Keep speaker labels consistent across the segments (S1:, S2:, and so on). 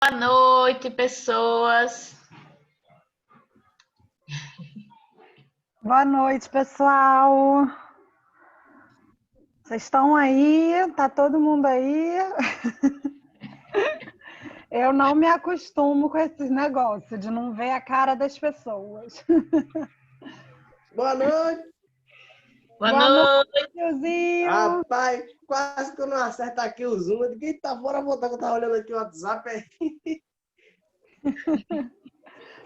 S1: Boa noite, pessoas.
S2: Boa noite, pessoal. Vocês estão aí? Tá todo mundo aí? Eu não me acostumo com esses negócios de não ver a cara das pessoas.
S3: Boa noite.
S1: Boa
S2: Boa
S1: noite.
S2: noite, tiozinho.
S3: Rapaz, quase que eu não acerto aqui o Zoom. Eu digo, eita, fora voltar que eu tava olhando aqui o WhatsApp.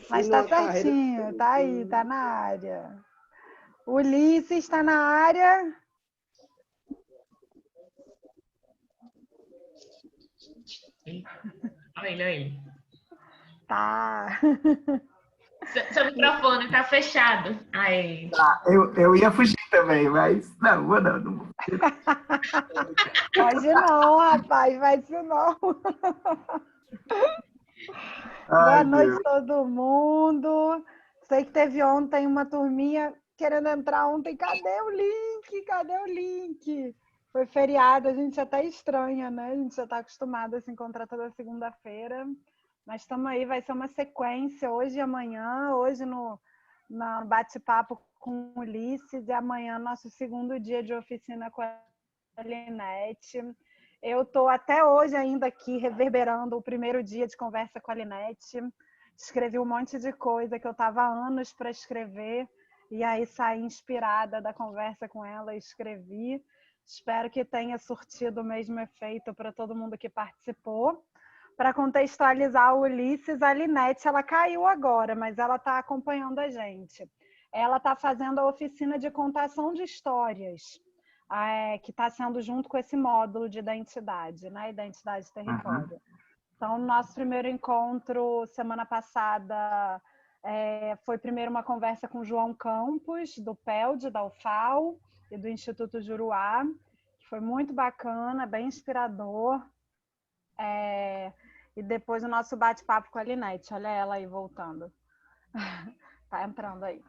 S2: Mas tá certinho, tá aí, tá na área. Ulisses está na área.
S1: Olha ele.
S2: Tá.
S1: Seu microfone tá fechado. Aí.
S4: Tá, eu ia fugir também, mas não vou não.
S2: Pode não, rapaz, vai isso não. Boa noite, todo mundo. Sei que teve ontem uma turminha querendo entrar ontem. Cadê o link? Cadê o link? Foi feriado, a gente até estranha, né? A gente já está acostumado a se encontrar toda segunda-feira. Mas estamos aí, vai ser uma sequência hoje e amanhã. Hoje no bate-papo com o Ulisses e amanhã nosso segundo dia de oficina com a Linete. Eu estou até hoje ainda aqui reverberando o primeiro dia de conversa com a Linete. Escrevi um monte de coisa que eu estava há anos para escrever e aí saí inspirada da conversa com ela e escrevi. Espero que tenha surtido o mesmo efeito para todo mundo que participou. Para contextualizar o Ulisses, a Linete ela caiu agora, mas ela está acompanhando a gente. Ela está fazendo a oficina de contação de histórias, que está sendo junto com esse módulo de identidade, né? Identidade e território. Então, no nosso primeiro encontro, semana passada, foi primeiro uma conversa com o João Campos, do PELD, da UFAL e do Instituto Juruá, que foi muito bacana, bem inspirador. E depois o nosso bate-papo com a Linete. Olha ela aí voltando. Tá entrando aí.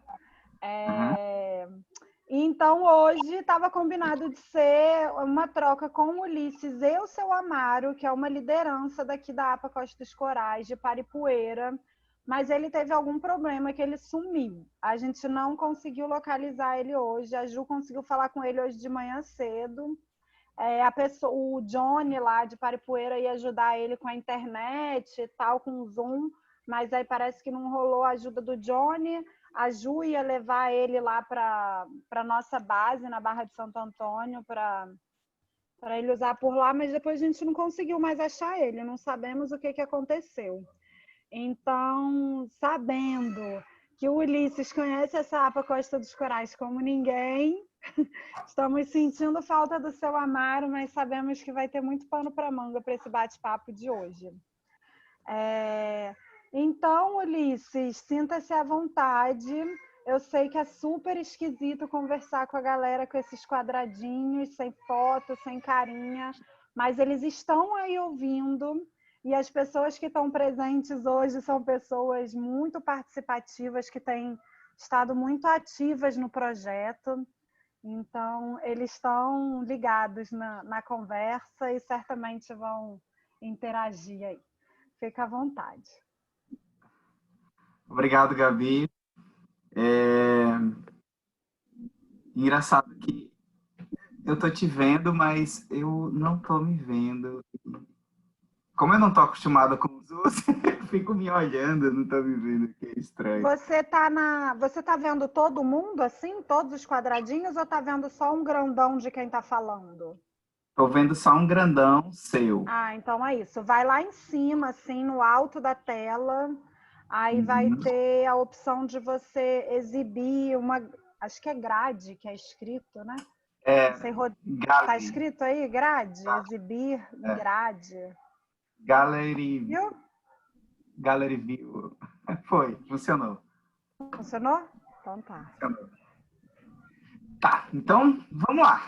S2: Então, hoje estava combinado de ser uma troca com o Ulisses e o seu Amaro, que é uma liderança daqui da APA Costa dos Corais, de Paripueira, mas ele teve algum problema que ele sumiu. A gente não conseguiu localizar ele hoje, a Ju conseguiu falar com ele hoje de manhã cedo. O Johnny lá de Paripueira ia ajudar ele com a internet e tal, com o Zoom, mas aí parece que não rolou a ajuda do Johnny. A Ju ia levar ele lá para a nossa base, na Barra de Santo Antônio, para ele usar por lá, mas depois a gente não conseguiu mais achar ele, não sabemos o que aconteceu. Então, sabendo que o Ulisses conhece essa APA Costa dos Corais como ninguém, estamos sentindo falta do seu Amaro, mas sabemos que vai ter muito pano para manga para esse bate-papo de hoje. Então, Ulisses, sinta-se à vontade. Eu sei que é super esquisito conversar com a galera com esses quadradinhos, sem foto, sem carinha, mas eles estão aí ouvindo e as pessoas que estão presentes hoje são pessoas muito participativas, que têm estado muito ativas no projeto. Então, eles estão ligados na conversa e certamente vão interagir aí. Fica à vontade.
S4: Obrigado, Gabi. Engraçado que eu tô te vendo, mas eu não tô me vendo. Como eu não tô acostumado com os outros, eu fico me olhando, não tô me vendo, que é estranho.
S2: Você tá vendo todo mundo assim, todos os quadradinhos, ou tá vendo só um grandão de quem tá falando?
S4: Tô vendo só um grandão seu.
S2: Então é isso. Vai lá em cima, assim, no alto da tela. Aí vai ter a opção de você exibir uma... Acho que é grade, que é escrito, né? Tá escrito aí, grade? Exibir, grade.
S4: Gallery...
S2: Viu?
S4: Gallery View. Foi, funcionou.
S2: Funcionou? Então tá.
S4: Funcionou. Tá, então vamos lá.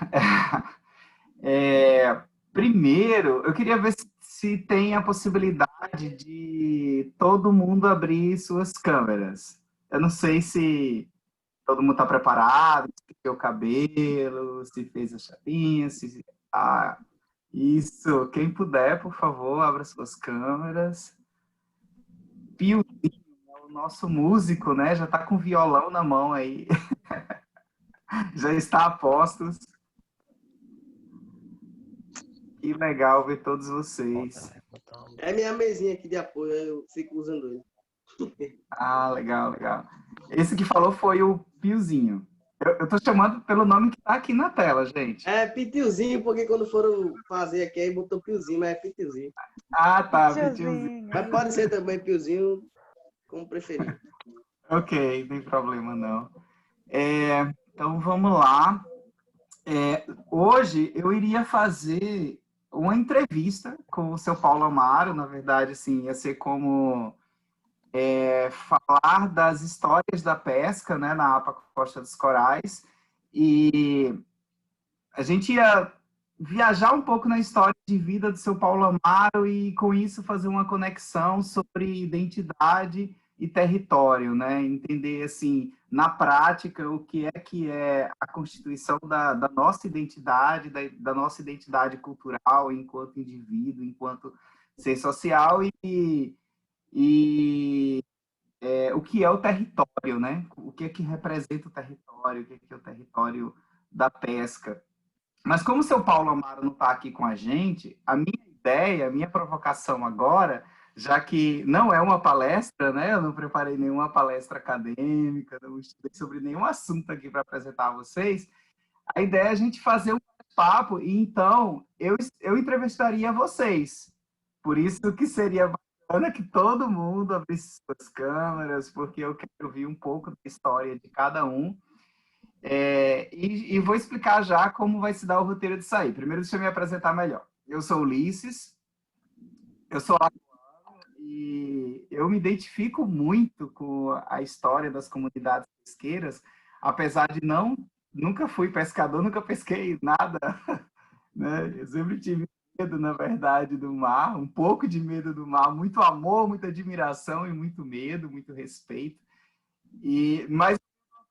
S4: Primeiro, eu queria ver se tem a possibilidade de todo mundo abrir suas câmeras. Eu não sei se todo mundo está preparado, se fez o cabelo, se fez a chapinha, isso. Quem puder, por favor, abra suas câmeras. Piozinho, o nosso músico, né? Já está com violão na mão aí. Já está a postos. Que legal ver todos vocês.
S3: É minha mesinha aqui de apoio, eu fico usando ele.
S4: Ah, legal, legal. Esse que falou foi o Piozinho. Eu tô chamando pelo nome que tá aqui na tela, gente.
S3: É Pitiozinho, porque quando foram fazer aqui, aí botou Piozinho, mas é Pitiozinho.
S4: Ah, tá, Piozinho.
S2: Tiozinho.
S3: Mas pode ser também Piozinho, como preferir.
S4: Ok, não tem problema não. Então vamos lá. Hoje eu iria fazer uma entrevista com o seu Paulo Amaro, na verdade, assim, ia ser como falar das histórias da pesca, né, na APA Costa dos Corais, e a gente ia viajar um pouco na história de vida do seu Paulo Amaro e, com isso, fazer uma conexão sobre identidade e território, né? Entender, assim, na prática, o que é a constituição da nossa identidade, da nossa identidade cultural enquanto indivíduo, enquanto ser social e o que é o território, né? O que representa o território, o que é o território da pesca. Mas como o seu Paulo Amaro não está aqui com a gente, a minha ideia, a minha provocação agora, já que não é uma palestra, né? Eu não preparei nenhuma palestra acadêmica, não estudei sobre nenhum assunto aqui para apresentar a vocês, a ideia é a gente fazer um papo e então eu entrevistaria vocês. Por isso que seria bacana que todo mundo abrisse suas câmeras, porque eu quero ouvir um pouco da história de cada um. E vou explicar já como vai se dar o roteiro disso aí. Primeiro, deixa eu me apresentar melhor. Eu sou Ulisses, eu sou lagoano e eu me identifico muito com a história das comunidades pesqueiras, apesar de nunca fui pescador, nunca pesquei nada, né? Eu sempre tive medo, na verdade, do mar, um pouco de medo do mar, muito amor, muita admiração e muito medo, muito respeito. Mas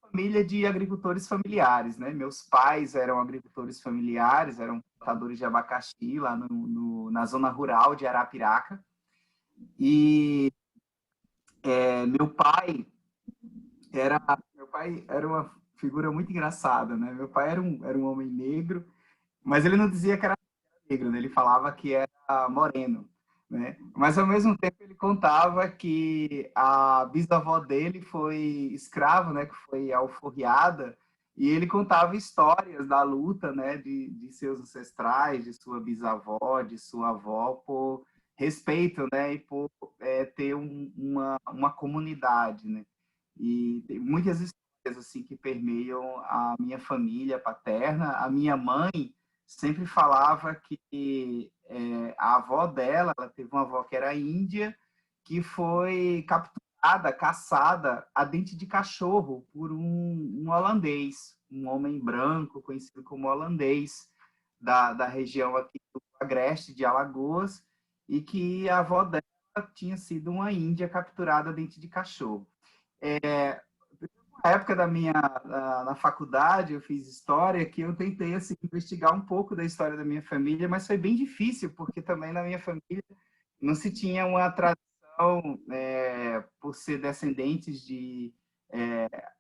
S4: família de agricultores familiares, né? Meus pais eram agricultores familiares, eram plantadores de abacaxi lá na zona rural de Arapiraca. E meu pai era uma figura muito engraçada, né? Meu pai era um homem negro, mas ele não dizia que era negro, né? Ele falava que era moreno, né? Mas ao mesmo tempo ele contava que a bisavó dele foi escrava, né? Que foi alforriada, e ele contava histórias da luta, né? De seus ancestrais, de sua bisavó, de sua avó, por respeito, né? E por ter uma comunidade, né? E tem muitas histórias assim que permeiam a minha família paterna. A minha mãe sempre falava que a avó dela, ela teve uma avó que era índia, que foi capturada, caçada a dente de cachorro por um holandês, um homem branco, conhecido como holandês, da região aqui do Agreste de Alagoas, e que a avó dela tinha sido uma índia capturada a dente de cachorro. Na época na faculdade, eu fiz história, que eu tentei assim, investigar um pouco da história da minha família, mas foi bem difícil, porque também na minha família não se tinha uma tradição por ser descendentes de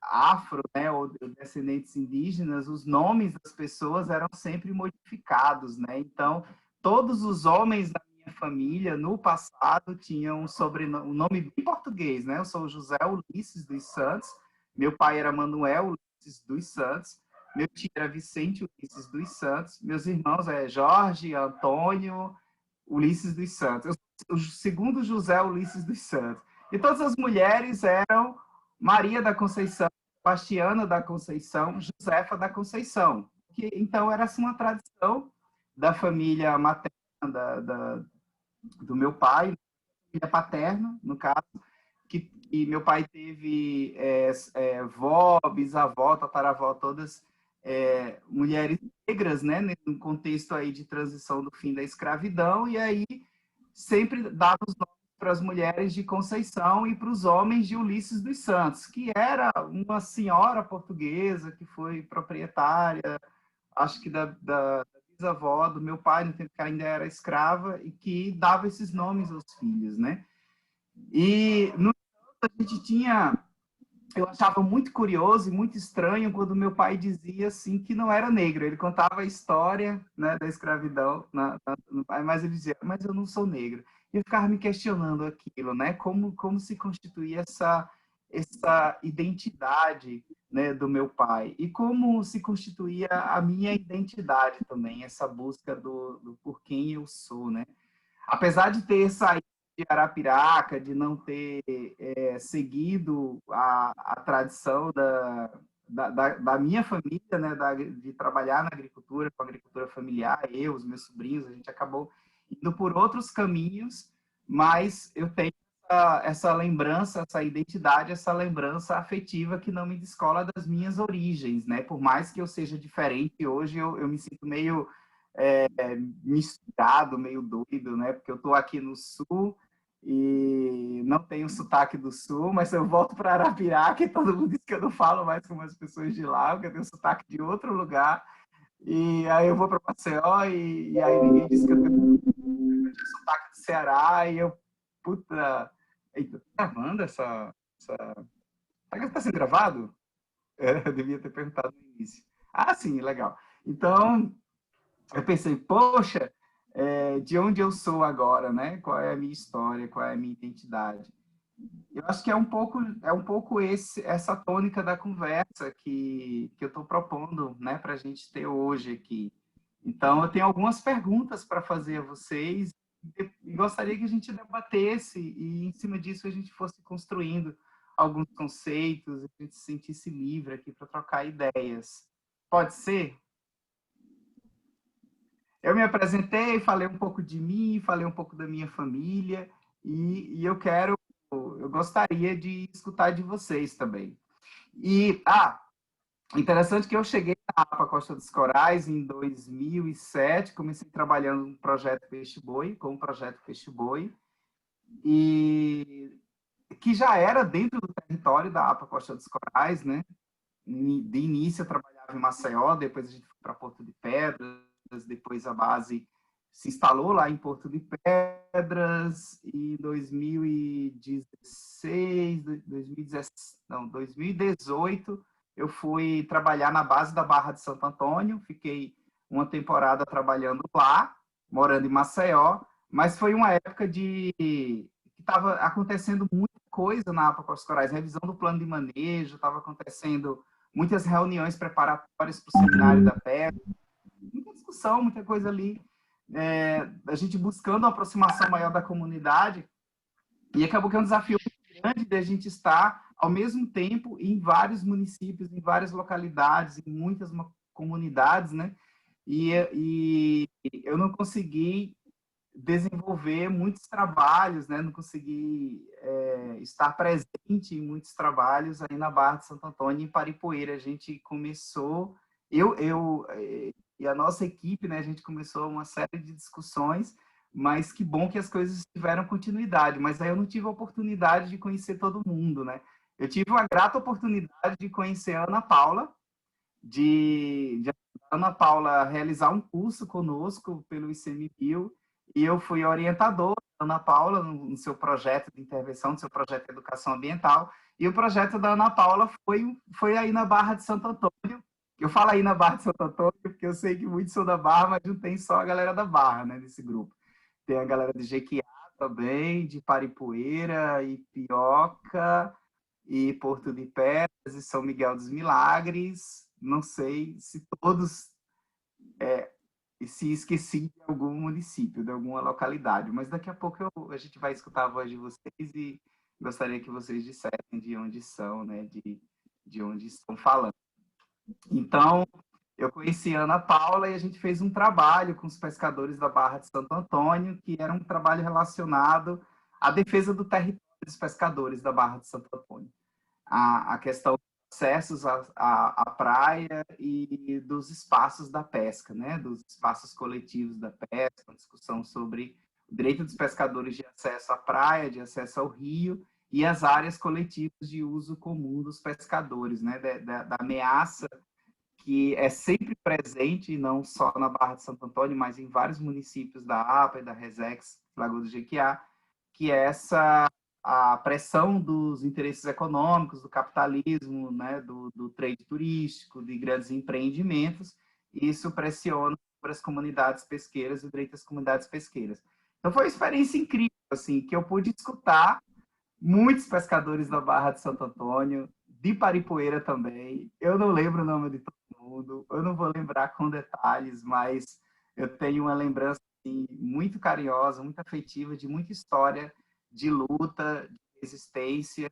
S4: afro, né, ou descendentes indígenas, os nomes das pessoas eram sempre modificados, né? Então, todos os homens da minha família, no passado, tinham um nome bem português, né? Eu sou José Ulisses dos Santos, meu pai era Manuel Ulisses dos Santos, meu tio era Vicente Ulisses dos Santos, meus irmãos Jorge, Antônio Ulisses dos Santos. Eu sou o segundo José Ulisses dos Santos. E todas as mulheres eram Maria da Conceição, Bastiana da Conceição, Josefa da Conceição. Então, era assim, uma tradição da família materna do meu pai, família paterna, no caso, que meu pai teve vó, bisavó, tataravó, todas mulheres negras, né, no contexto aí de transição do fim da escravidão, e aí sempre dava os nomes para as mulheres de Conceição e para os homens de Ulisses dos Santos, que era uma senhora portuguesa que foi proprietária, acho que da bisavó do meu pai, no tempo que ainda era escrava, e que dava esses nomes aos filhos, né? E no a gente tinha, eu achava muito curioso e muito estranho quando meu pai dizia assim que não era negro. Ele contava a história, né, da escravidão, mas ele dizia, mas eu não sou negro. E eu ficava me questionando aquilo, né? Como se constituía essa identidade, né, do meu pai e como se constituía a minha identidade também, essa busca do por quem eu sou, né? Apesar de ter saído de Arapiraca, de não ter seguido a tradição da minha família, né, de trabalhar na agricultura, com a agricultura familiar, eu, os meus sobrinhos, a gente acabou indo por outros caminhos, mas eu tenho essa lembrança, essa identidade, essa lembrança afetiva que não me descola das minhas origens, né? Por mais que eu seja diferente, hoje eu me sinto meio misturado, meio doido, né? Porque eu estou aqui no sul e não tenho sotaque do sul, mas eu volto para Arapiraca e todo mundo diz que eu não falo mais como as pessoas de lá, porque eu tenho sotaque de outro lugar. E aí eu vou para Maceió e aí ninguém diz que eu tenho sotaque do Ceará e eu, puta... Eita, tá gravando essa... Tá sendo gravado? Eu devia ter perguntado no início. Ah, sim, legal. Então, eu pensei, poxa, de onde eu sou agora, né? Qual é a minha história, qual é a minha identidade? Eu acho que é um pouco essa tônica da conversa que eu estou propondo, né, para a gente ter hoje aqui. Então, eu tenho algumas perguntas para fazer a vocês e gostaria que a gente debatesse e, em cima disso, a gente fosse construindo alguns conceitos, a gente se sentisse livre aqui para trocar ideias. Pode ser? Eu me apresentei, falei um pouco de mim, falei um pouco da minha família e eu gostaria de escutar de vocês também. E, interessante que eu cheguei na APA Costa dos Corais em 2007, comecei trabalhando no projeto Peixe Boi, com o projeto Peixe Boi, e que já era dentro do território da APA Costa dos Corais, né? De início eu trabalhava em Maceió, depois a gente foi para Porto de Pedras, depois a base se instalou lá em Porto de Pedras e em 2016, 2018 eu fui trabalhar na base da Barra de Santo Antônio, fiquei uma temporada trabalhando lá, morando em Maceió, mas foi uma época que estava acontecendo muita coisa na APA Costa dos Corais, revisão do plano de manejo, estava acontecendo muitas reuniões preparatórias para o seminário da pesca, muita discussão, muita coisa ali, a gente buscando uma aproximação maior da comunidade, e acabou que é um desafio muito grande de a gente estar, ao mesmo tempo, em vários municípios, em várias localidades, em muitas comunidades, né? E eu não consegui desenvolver muitos trabalhos, né? Não consegui estar presente em muitos trabalhos aí na Barra de Santo Antônio, em Paripoeira. A gente começou, e a nossa equipe, né? A gente começou uma série de discussões, mas que bom que as coisas tiveram continuidade. Mas aí eu não tive a oportunidade de conhecer todo mundo, né? Eu tive uma grata oportunidade de conhecer a Ana Paula, de Ana Paula realizar um curso conosco pelo ICMBio, e eu fui orientador da Ana Paula no seu projeto de intervenção, no seu projeto de educação ambiental, e o projeto da Ana Paula foi aí na Barra de Santo Antônio. Eu falo aí na Barra de Santo Antônio porque eu sei que muitos são da Barra, mas não tem só a galera da Barra, né, nesse grupo. Tem a galera de Jequiá também, de Paripoeira, Ipioca, e Porto de Pedras, e São Miguel dos Milagres. Não sei se todos... se esqueci de algum município, de alguma localidade, mas daqui a pouco a gente vai escutar a voz de vocês e gostaria que vocês dissessem de onde são, né, de onde estão falando. Então, eu conheci a Ana Paula e a gente fez um trabalho com os pescadores da Barra de Santo Antônio, que era um trabalho relacionado à defesa do território dos pescadores da Barra de Santo Antônio. A questão dos acessos à praia e dos espaços da pesca, né? Dos espaços coletivos da pesca, uma discussão sobre o direito dos pescadores de acesso à praia, de acesso ao rio, e as áreas coletivas de uso comum dos pescadores, né? Da ameaça que é sempre presente, não só na Barra de Santo Antônio, mas em vários municípios da APA e da Resex, Lagoa do Jequiá, que é essa a pressão dos interesses econômicos, do capitalismo, né, do trade turístico, de grandes empreendimentos, e isso pressiona sobre as comunidades pesqueiras e direito às comunidades pesqueiras. Então foi uma experiência incrível, assim, que eu pude escutar muitos pescadores da Barra de Santo Antônio, de Paripoeira também. Eu não lembro o nome de todo mundo, eu não vou lembrar com detalhes, mas eu tenho uma lembrança assim, muito carinhosa, muito afetiva, de muita história de luta, de resistência,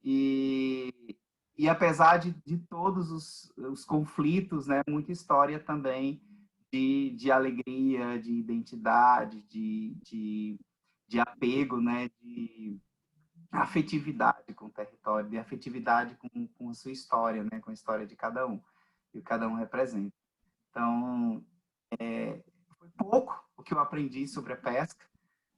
S4: e apesar de todos os conflitos, né, muita história também de alegria, de identidade, de apego, né, de afetividade com o território, de afetividade com a sua história, né, com a história de cada um, e o que cada um representa. Então, foi pouco o que eu aprendi sobre a pesca,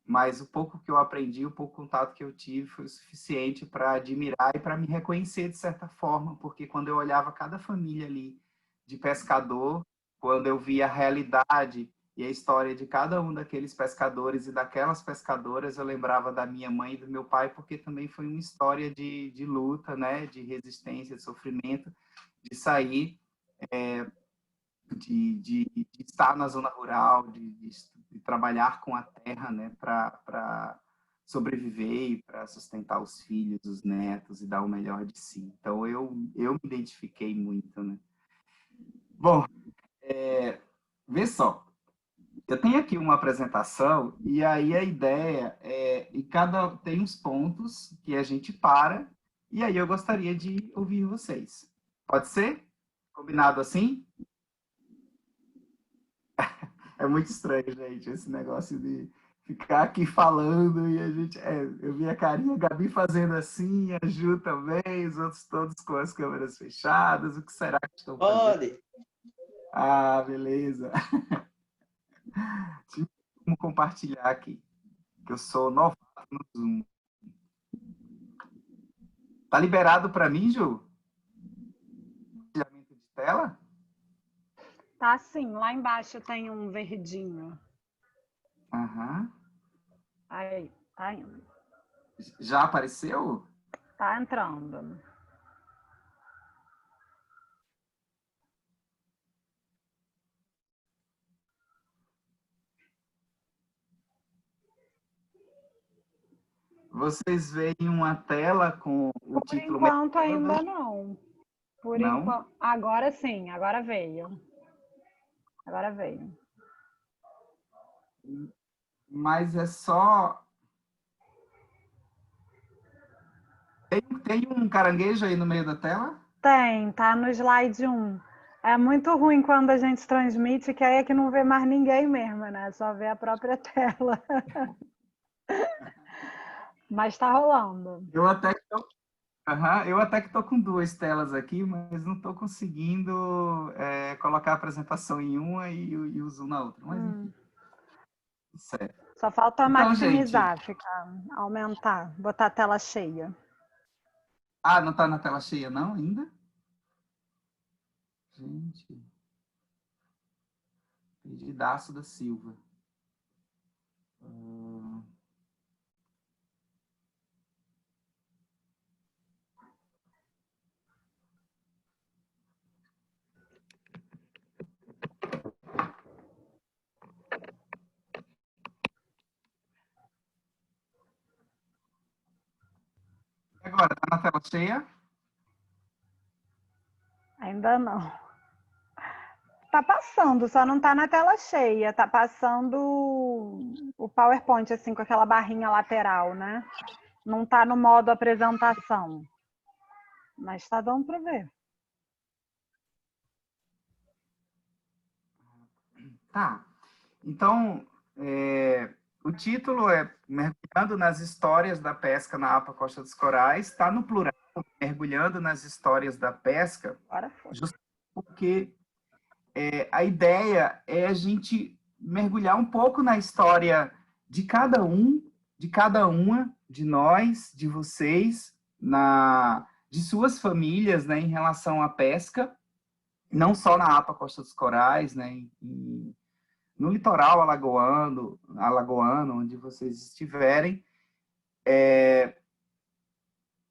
S4: mas o pouco que eu aprendi, o pouco contato que eu tive foi o suficiente para admirar e para me reconhecer de certa forma, porque quando eu olhava cada família ali de pescador, quando eu via a realidade e a história de cada um daqueles pescadores e daquelas pescadoras, eu lembrava da minha mãe e do meu pai, porque também foi uma história de luta, né, de resistência, de sofrimento, de sair, de estar na zona rural, de trabalhar com a terra, né, para sobreviver e para sustentar os filhos, os netos e dar o melhor de si. Então, eu me identifiquei muito, né. Bom, vê só, eu tenho aqui uma apresentação e aí a ideia e cada tem uns pontos que a gente para e aí eu gostaria de ouvir vocês. Pode ser? Combinado assim? É muito estranho, gente, esse negócio de ficar aqui falando e a gente... eu vi a carinha, a Gabi fazendo assim, a Ju também, os outros todos com as câmeras fechadas. O que será que estão fazendo?
S3: Pode.
S4: Ah, beleza. Vamos compartilhar aqui, que eu sou novato no Zoom. Tá liberado para mim, Ju? Compartilhamento de tela?
S2: Tá sim, lá embaixo tem um verdinho.
S4: Aham.
S2: Aí, tá indo.
S4: Já apareceu?
S2: Tá entrando.
S4: Vocês veem uma tela com o
S2: Por
S4: título...
S2: enquanto ainda não. Por
S4: Não?
S2: enquanto. Agora sim, agora veio. Agora veio.
S4: Mas é só... Tem um caranguejo aí no meio da tela?
S2: Tem, tá no slide 1. É muito ruim quando a gente transmite, que aí é que não vê mais ninguém mesmo, né? Só vê a própria tela. Mas tá rolando.
S4: Eu até que tô... eu até que tô com duas telas aqui, mas não tô conseguindo colocar a apresentação em uma e o Zoom na outra. Mas enfim, certo.
S2: Só falta
S4: Então,
S2: maximizar,
S4: gente...
S2: aumentar, botar a tela cheia.
S4: Ah, não tá na tela cheia não ainda? Gente... Perdidaço da Silva. Agora, tá na tela cheia?
S2: Ainda não. Tá passando, só não tá na tela cheia. Tá passando o PowerPoint, assim, com aquela barrinha lateral, né? Não tá no modo apresentação. Mas tá dando para ver.
S4: Tá. Então, o título é Mergulhando nas Histórias da Pesca na APA Costa dos Corais. Está no plural, Mergulhando nas Histórias da Pesca, justamente porque a ideia é a gente mergulhar um pouco na história de cada um, de cada uma, de nós, de vocês, de suas famílias, né, em relação à pesca, não só na APA Costa dos Corais, né, no litoral alagoano, onde vocês estiverem,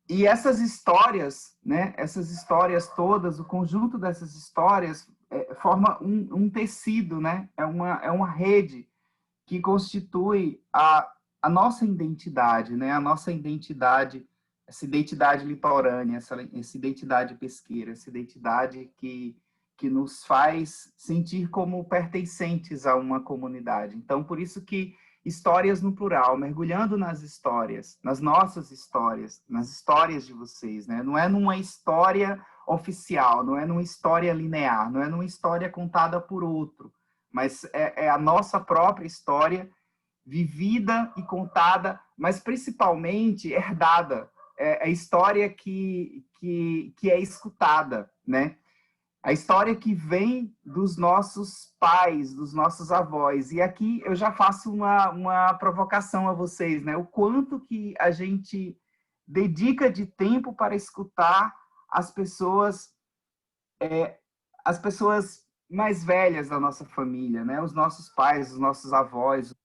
S4: E essas histórias, né? Essas histórias todas, o conjunto dessas histórias forma um tecido, né? É uma rede que constitui a nossa identidade, né? A nossa identidade, essa identidade litorânea, essa identidade pesqueira, essa identidade que nos faz sentir como pertencentes a uma comunidade. Então, por isso que histórias no plural, mergulhando nas histórias, nas nossas histórias, nas histórias de vocês, né? Não é numa história oficial, não é numa história linear, não é numa história contada por outro, mas é a nossa própria história vivida e contada, mas principalmente herdada. É a história que é escutada, né? A história que vem dos nossos pais, dos nossos avós. E aqui eu já faço uma provocação a vocês, né? O quanto que a gente dedica de tempo para escutar as pessoas mais velhas da nossa família, né? Os nossos pais, os nossos avós, os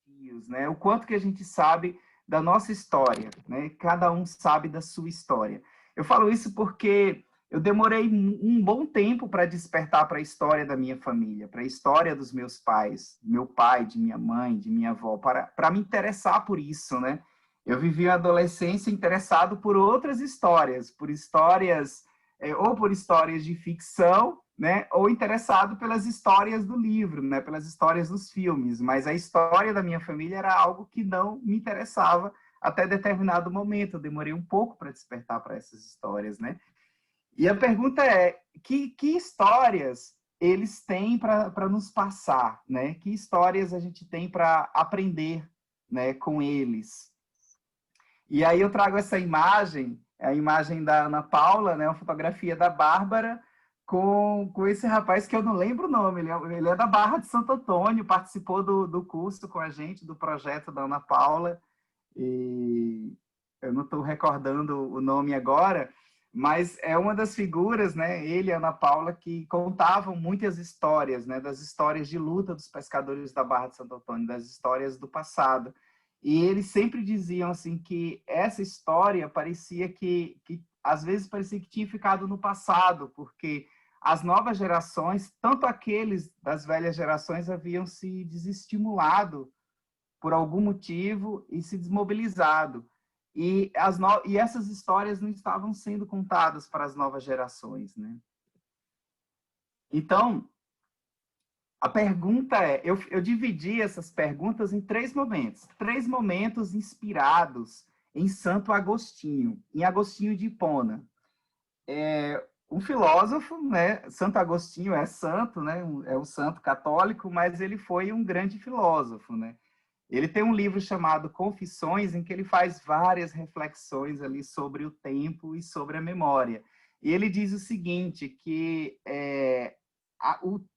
S4: tios, né? O quanto que a gente sabe da nossa história, né? Cada um sabe da sua história. Eu falo isso porque eu demorei um bom tempo para despertar para a história da minha família, para a história dos meus pais, meu pai, de minha mãe, de minha avó, para me interessar por isso, né? Eu vivi a adolescência interessado por outras histórias, por histórias ou por histórias de ficção, né, ou interessado pelas histórias do livro, né, pelas histórias dos filmes, mas a história da minha família era algo que não me interessava até determinado momento. Eu demorei um pouco para despertar para essas histórias, né? E a pergunta é, que histórias eles têm para nos passar, né? Que histórias a gente tem para aprender, né, com eles? E aí eu trago essa imagem, a imagem da Ana Paula, né, uma fotografia da Bárbara, com esse rapaz que eu não lembro o nome, ele é da Barra de Santo Antônio, participou do curso com a gente, do projeto da Ana Paula, e eu não estou recordando o nome agora, mas é uma das figuras, né, ele e a Ana Paula, que contavam muitas histórias, né, das histórias de luta dos pescadores da Barra de Santo Antônio, das histórias do passado. E eles sempre diziam assim que essa história parecia que às vezes parecia que tinha ficado no passado, porque as novas gerações, tanto aqueles das velhas gerações, haviam se desestimulado por algum motivo e se desmobilizado. E essas histórias não estavam sendo contadas para as novas gerações, né? Então, a pergunta é, eu dividi essas perguntas em três momentos inspirados em Santo Agostinho, em Agostinho de Hipona. Um filósofo, né? Santo Agostinho é santo, né? É um santo católico, mas ele foi um grande filósofo, né? Ele tem um livro chamado Confissões, em que ele faz várias reflexões ali sobre o tempo e sobre a memória. E ele diz o seguinte, que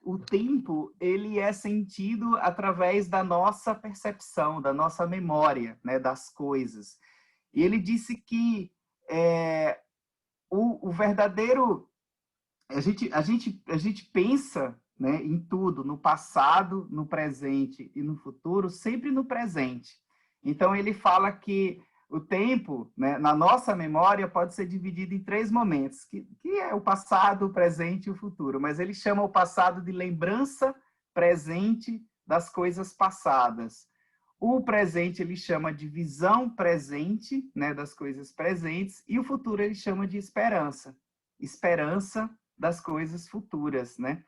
S4: o tempo ele é sentido através da nossa percepção, da nossa memória, né, das coisas. E ele disse que o verdadeiro... A gente pensa, né, em tudo, no passado, no presente e no futuro, sempre no presente. Então, ele fala que o tempo, né, na nossa memória, pode ser dividido em três momentos, que é o passado, o presente e o futuro. Mas ele chama o passado de lembrança presente das coisas passadas. O presente ele chama de visão presente, né, das coisas presentes, e o futuro ele chama de esperança. Esperança das coisas futuras, né?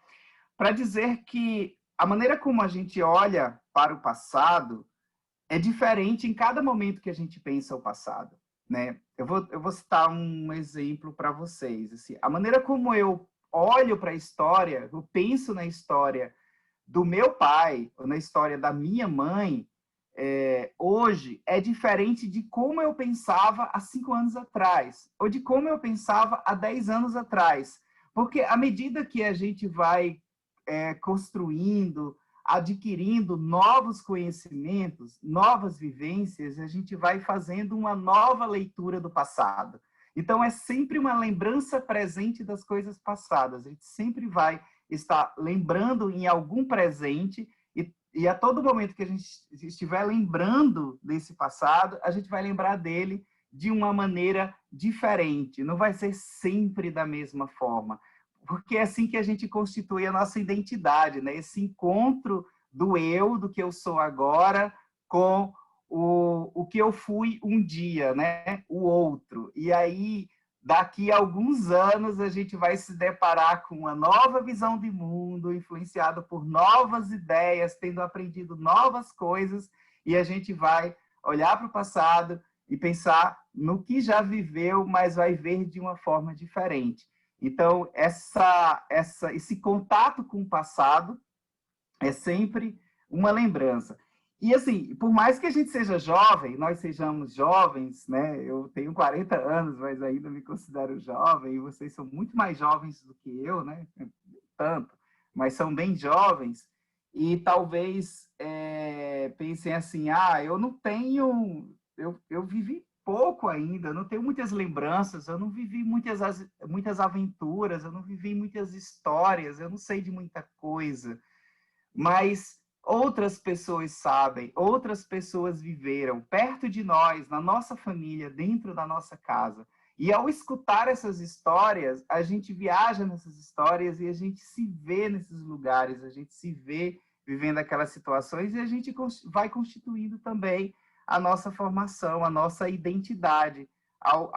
S4: Para dizer que a maneira como a gente olha para o passado é diferente em cada momento que a gente pensa o passado, né? Eu vou citar um exemplo para vocês. Assim, a maneira como eu olho para a história, eu penso na história do meu pai, ou na história da minha mãe, hoje é diferente de como eu pensava há 5 anos atrás, ou de como eu pensava há 10 anos atrás. Porque à medida que a gente vai construindo, adquirindo novos conhecimentos, novas vivências, a gente vai fazendo uma nova leitura do passado. Então, é sempre uma lembrança presente das coisas passadas. A gente sempre vai estar lembrando em algum presente e a todo momento que a gente estiver lembrando desse passado, a gente vai lembrar dele de uma maneira diferente, não vai ser sempre da mesma forma, porque é assim que a gente constitui a nossa identidade, né? Esse encontro do eu, do que eu sou agora, com o que eu fui um dia, né? O outro. E aí, daqui a alguns anos, a gente vai se deparar com uma nova visão de mundo, influenciada por novas ideias, tendo aprendido novas coisas, e a gente vai olhar para o passado e pensar no que já viveu, mas vai ver de uma forma diferente. Então, esse contato com o passado é sempre uma lembrança. E assim, por mais que a gente seja jovem, nós sejamos jovens, né? Eu tenho 40 anos, mas ainda me considero jovem, e vocês são muito mais jovens do que eu, né? Tanto, mas são bem jovens, e talvez pensem assim, eu não tenho, eu vivi pouco ainda, eu não tenho muitas lembranças, eu não vivi muitas aventuras, eu não vivi muitas histórias, eu não sei de muita coisa, mas outras pessoas sabem, outras pessoas viveram perto de nós, na nossa família, dentro da nossa casa. E ao escutar essas histórias, a gente viaja nessas histórias e a gente se vê nesses lugares, a gente se vê vivendo aquelas situações e a gente vai constituindo também a nossa formação, a nossa identidade ao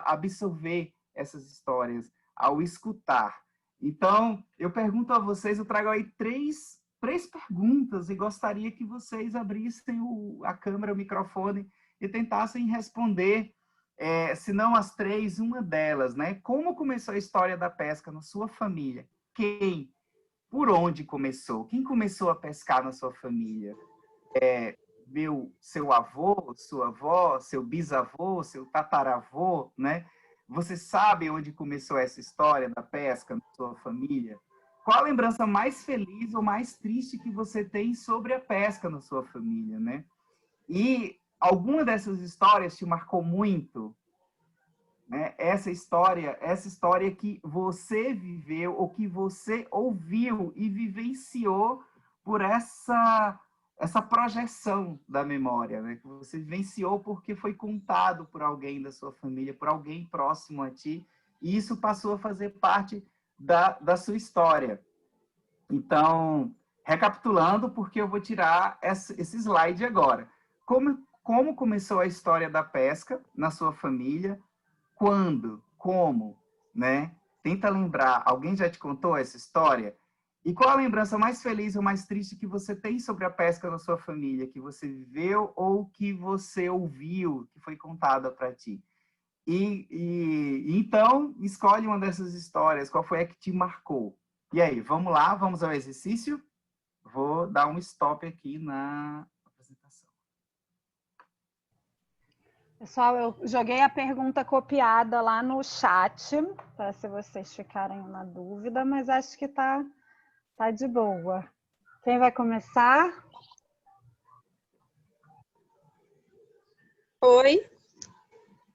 S4: absorver essas histórias, ao escutar. Então, eu pergunto a vocês, eu trago aí três perguntas e gostaria que vocês abrissem a câmera, o microfone e tentassem responder, se não as três, uma delas, né? Como começou a história da pesca na sua família? Quem? Por onde começou? Quem começou a pescar na sua família? Seu avô, sua avó, seu bisavô, seu tataravô, né? Você sabe onde começou essa história da pesca na sua família? Qual a lembrança mais feliz ou mais triste que você tem sobre a pesca na sua família, né? E alguma dessas histórias te marcou muito, né? Essa história que você viveu ou que você ouviu e vivenciou por essa projeção da memória, né? Que você vivenciou porque foi contado por alguém da sua família, por alguém próximo a ti, e isso passou a fazer parte da sua história. Então, recapitulando, porque eu vou tirar esse slide agora. Como começou a história da pesca na sua família? Quando? Como? Né? Tenta lembrar. Alguém já te contou essa história? E qual a lembrança mais feliz ou mais triste que você tem sobre a pesca na sua família? Que você viveu ou que você ouviu, que foi contada para ti? Então, escolhe uma dessas histórias. Qual foi a que te marcou? E aí, vamos lá? Vamos ao exercício? Vou dar um stop aqui na apresentação.
S2: Pessoal, eu joguei a pergunta copiada lá no chat, para se vocês ficarem na dúvida, mas acho que tá de boa. Quem vai começar?
S5: Oi.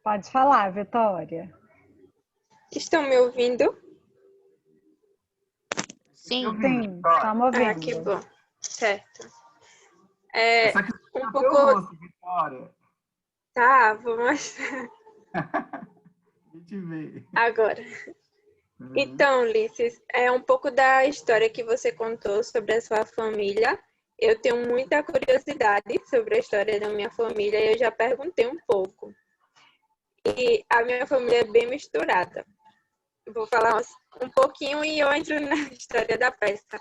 S2: Pode falar, Vitória.
S5: Estão me ouvindo?
S1: Sim.
S2: Sim, estamos ouvindo.
S5: Que bom. Certo.
S4: Essa aqui
S5: um pouco...
S4: rosto, Vitória.
S5: Tá, vou mostrar.
S4: A gente vê.
S5: Agora. Então, Ulisses, um pouco da história que você contou sobre a sua família. Eu tenho muita curiosidade sobre a história da minha família e eu já perguntei um pouco. E a minha família é bem misturada. Vou falar um pouquinho e eu entro na história da pesca.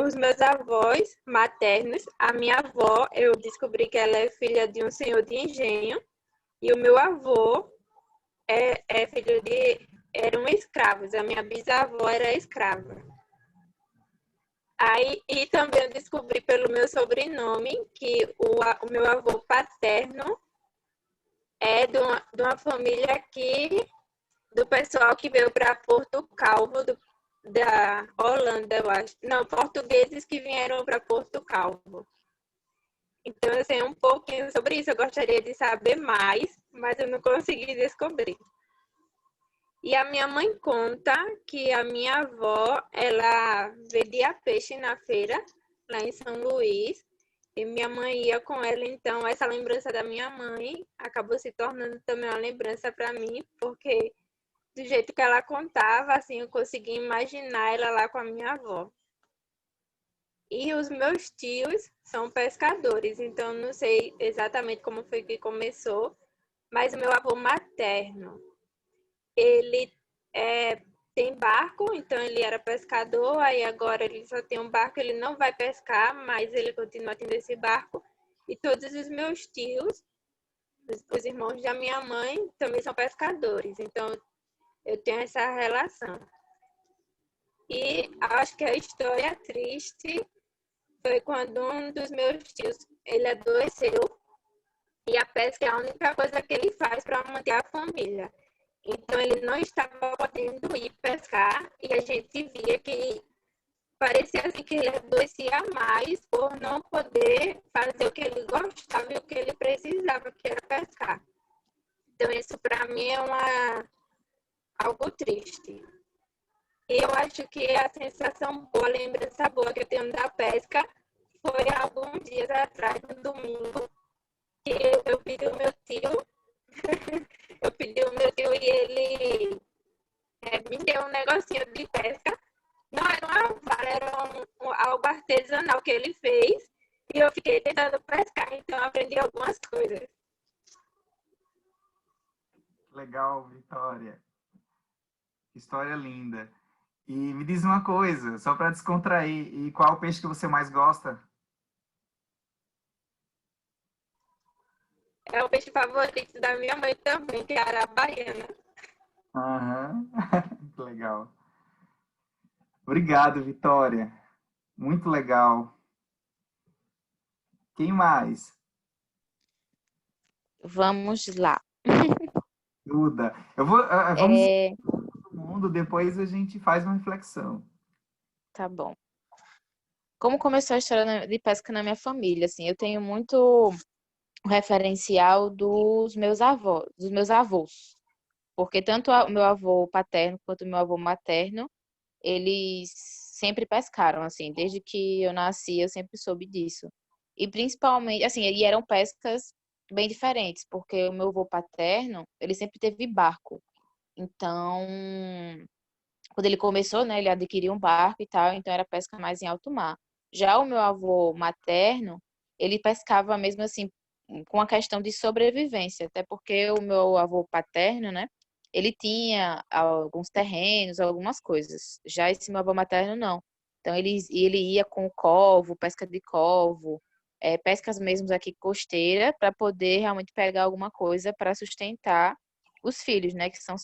S5: Os meus avós maternos, a minha avó, eu descobri que ela é filha de um senhor de engenho, e o meu avô eram escravos, a minha bisavó era escrava. E também eu descobri pelo meu sobrenome que o meu avô paterno é de uma família aqui, do pessoal que veio para Porto Calvo, da Holanda, eu acho. Não, portugueses que vieram para Porto Calvo. Então, eu sei um pouquinho sobre isso. Eu gostaria de saber mais, mas eu não consegui descobrir. E a minha mãe conta que a minha avó, ela vendia peixe na feira, lá em São Luís, e minha mãe ia com ela, então essa lembrança da minha mãe acabou se tornando também uma lembrança para mim, porque do jeito que ela contava, assim, eu consegui imaginar ela lá com a minha avó. E os meus tios são pescadores, então não sei exatamente como foi que começou, mas o meu avô materno, ele tem barco, então ele era pescador, aí agora ele só tem um barco, ele não vai pescar, mas ele continua tendo esse barco. E todos os meus tios, os irmãos da minha mãe, também são pescadores, então eu tenho essa relação. E acho que a história triste foi quando um dos meus tios, ele adoeceu, e a pesca é a única coisa que ele faz para manter a família. Então ele não estava podendo ir pescar e a gente via que parecia assim que ele adoecia mais por não poder fazer o que ele gostava e o que ele precisava, que era pescar. Então isso para mim é algo triste. E eu acho que a sensação boa, a lembrança boa que eu tenho da pesca foi há alguns dias atrás, no domingo, que eu pedi o meu tio, e ele me deu um negocinho de pesca. Não era uma vara, era algo artesanal que ele fez. E eu fiquei tentando pescar, então eu aprendi algumas coisas.
S4: Legal, Vitória. História linda. E me diz uma coisa, só para descontrair, e qual o peixe que você mais gosta?
S5: É o peixe favorito da minha mãe também, que é a arabaiana.
S4: Aham, que legal. Obrigado, Vitória. Muito legal. Quem mais?
S6: Vamos lá.
S4: Duda. Vamos
S6: É,
S4: todo mundo, depois a gente faz uma reflexão.
S6: tá bom. Como começou a história de pesca na minha família? Assim, eu tenho muito o referencial dos meus avós. Porque tanto o meu avô paterno quanto o meu avô materno, eles sempre pescaram, assim, desde que eu nasci, eu sempre soube disso. E principalmente, assim, e eram pescas bem diferentes, porque o meu avô paterno, ele sempre teve barco. Então, quando ele começou, né, ele adquiriu um barco e tal, então era pesca mais em alto mar. Já o meu avô materno, ele pescava mesmo assim, com a questão de sobrevivência, até porque o meu avô paterno, né, ele tinha alguns terrenos, algumas coisas. Já esse meu avô materno, não. Então, ele ia com covo, pesca de covo, pescas mesmo aqui costeira, para poder realmente pegar alguma coisa para sustentar os filhos, né, que são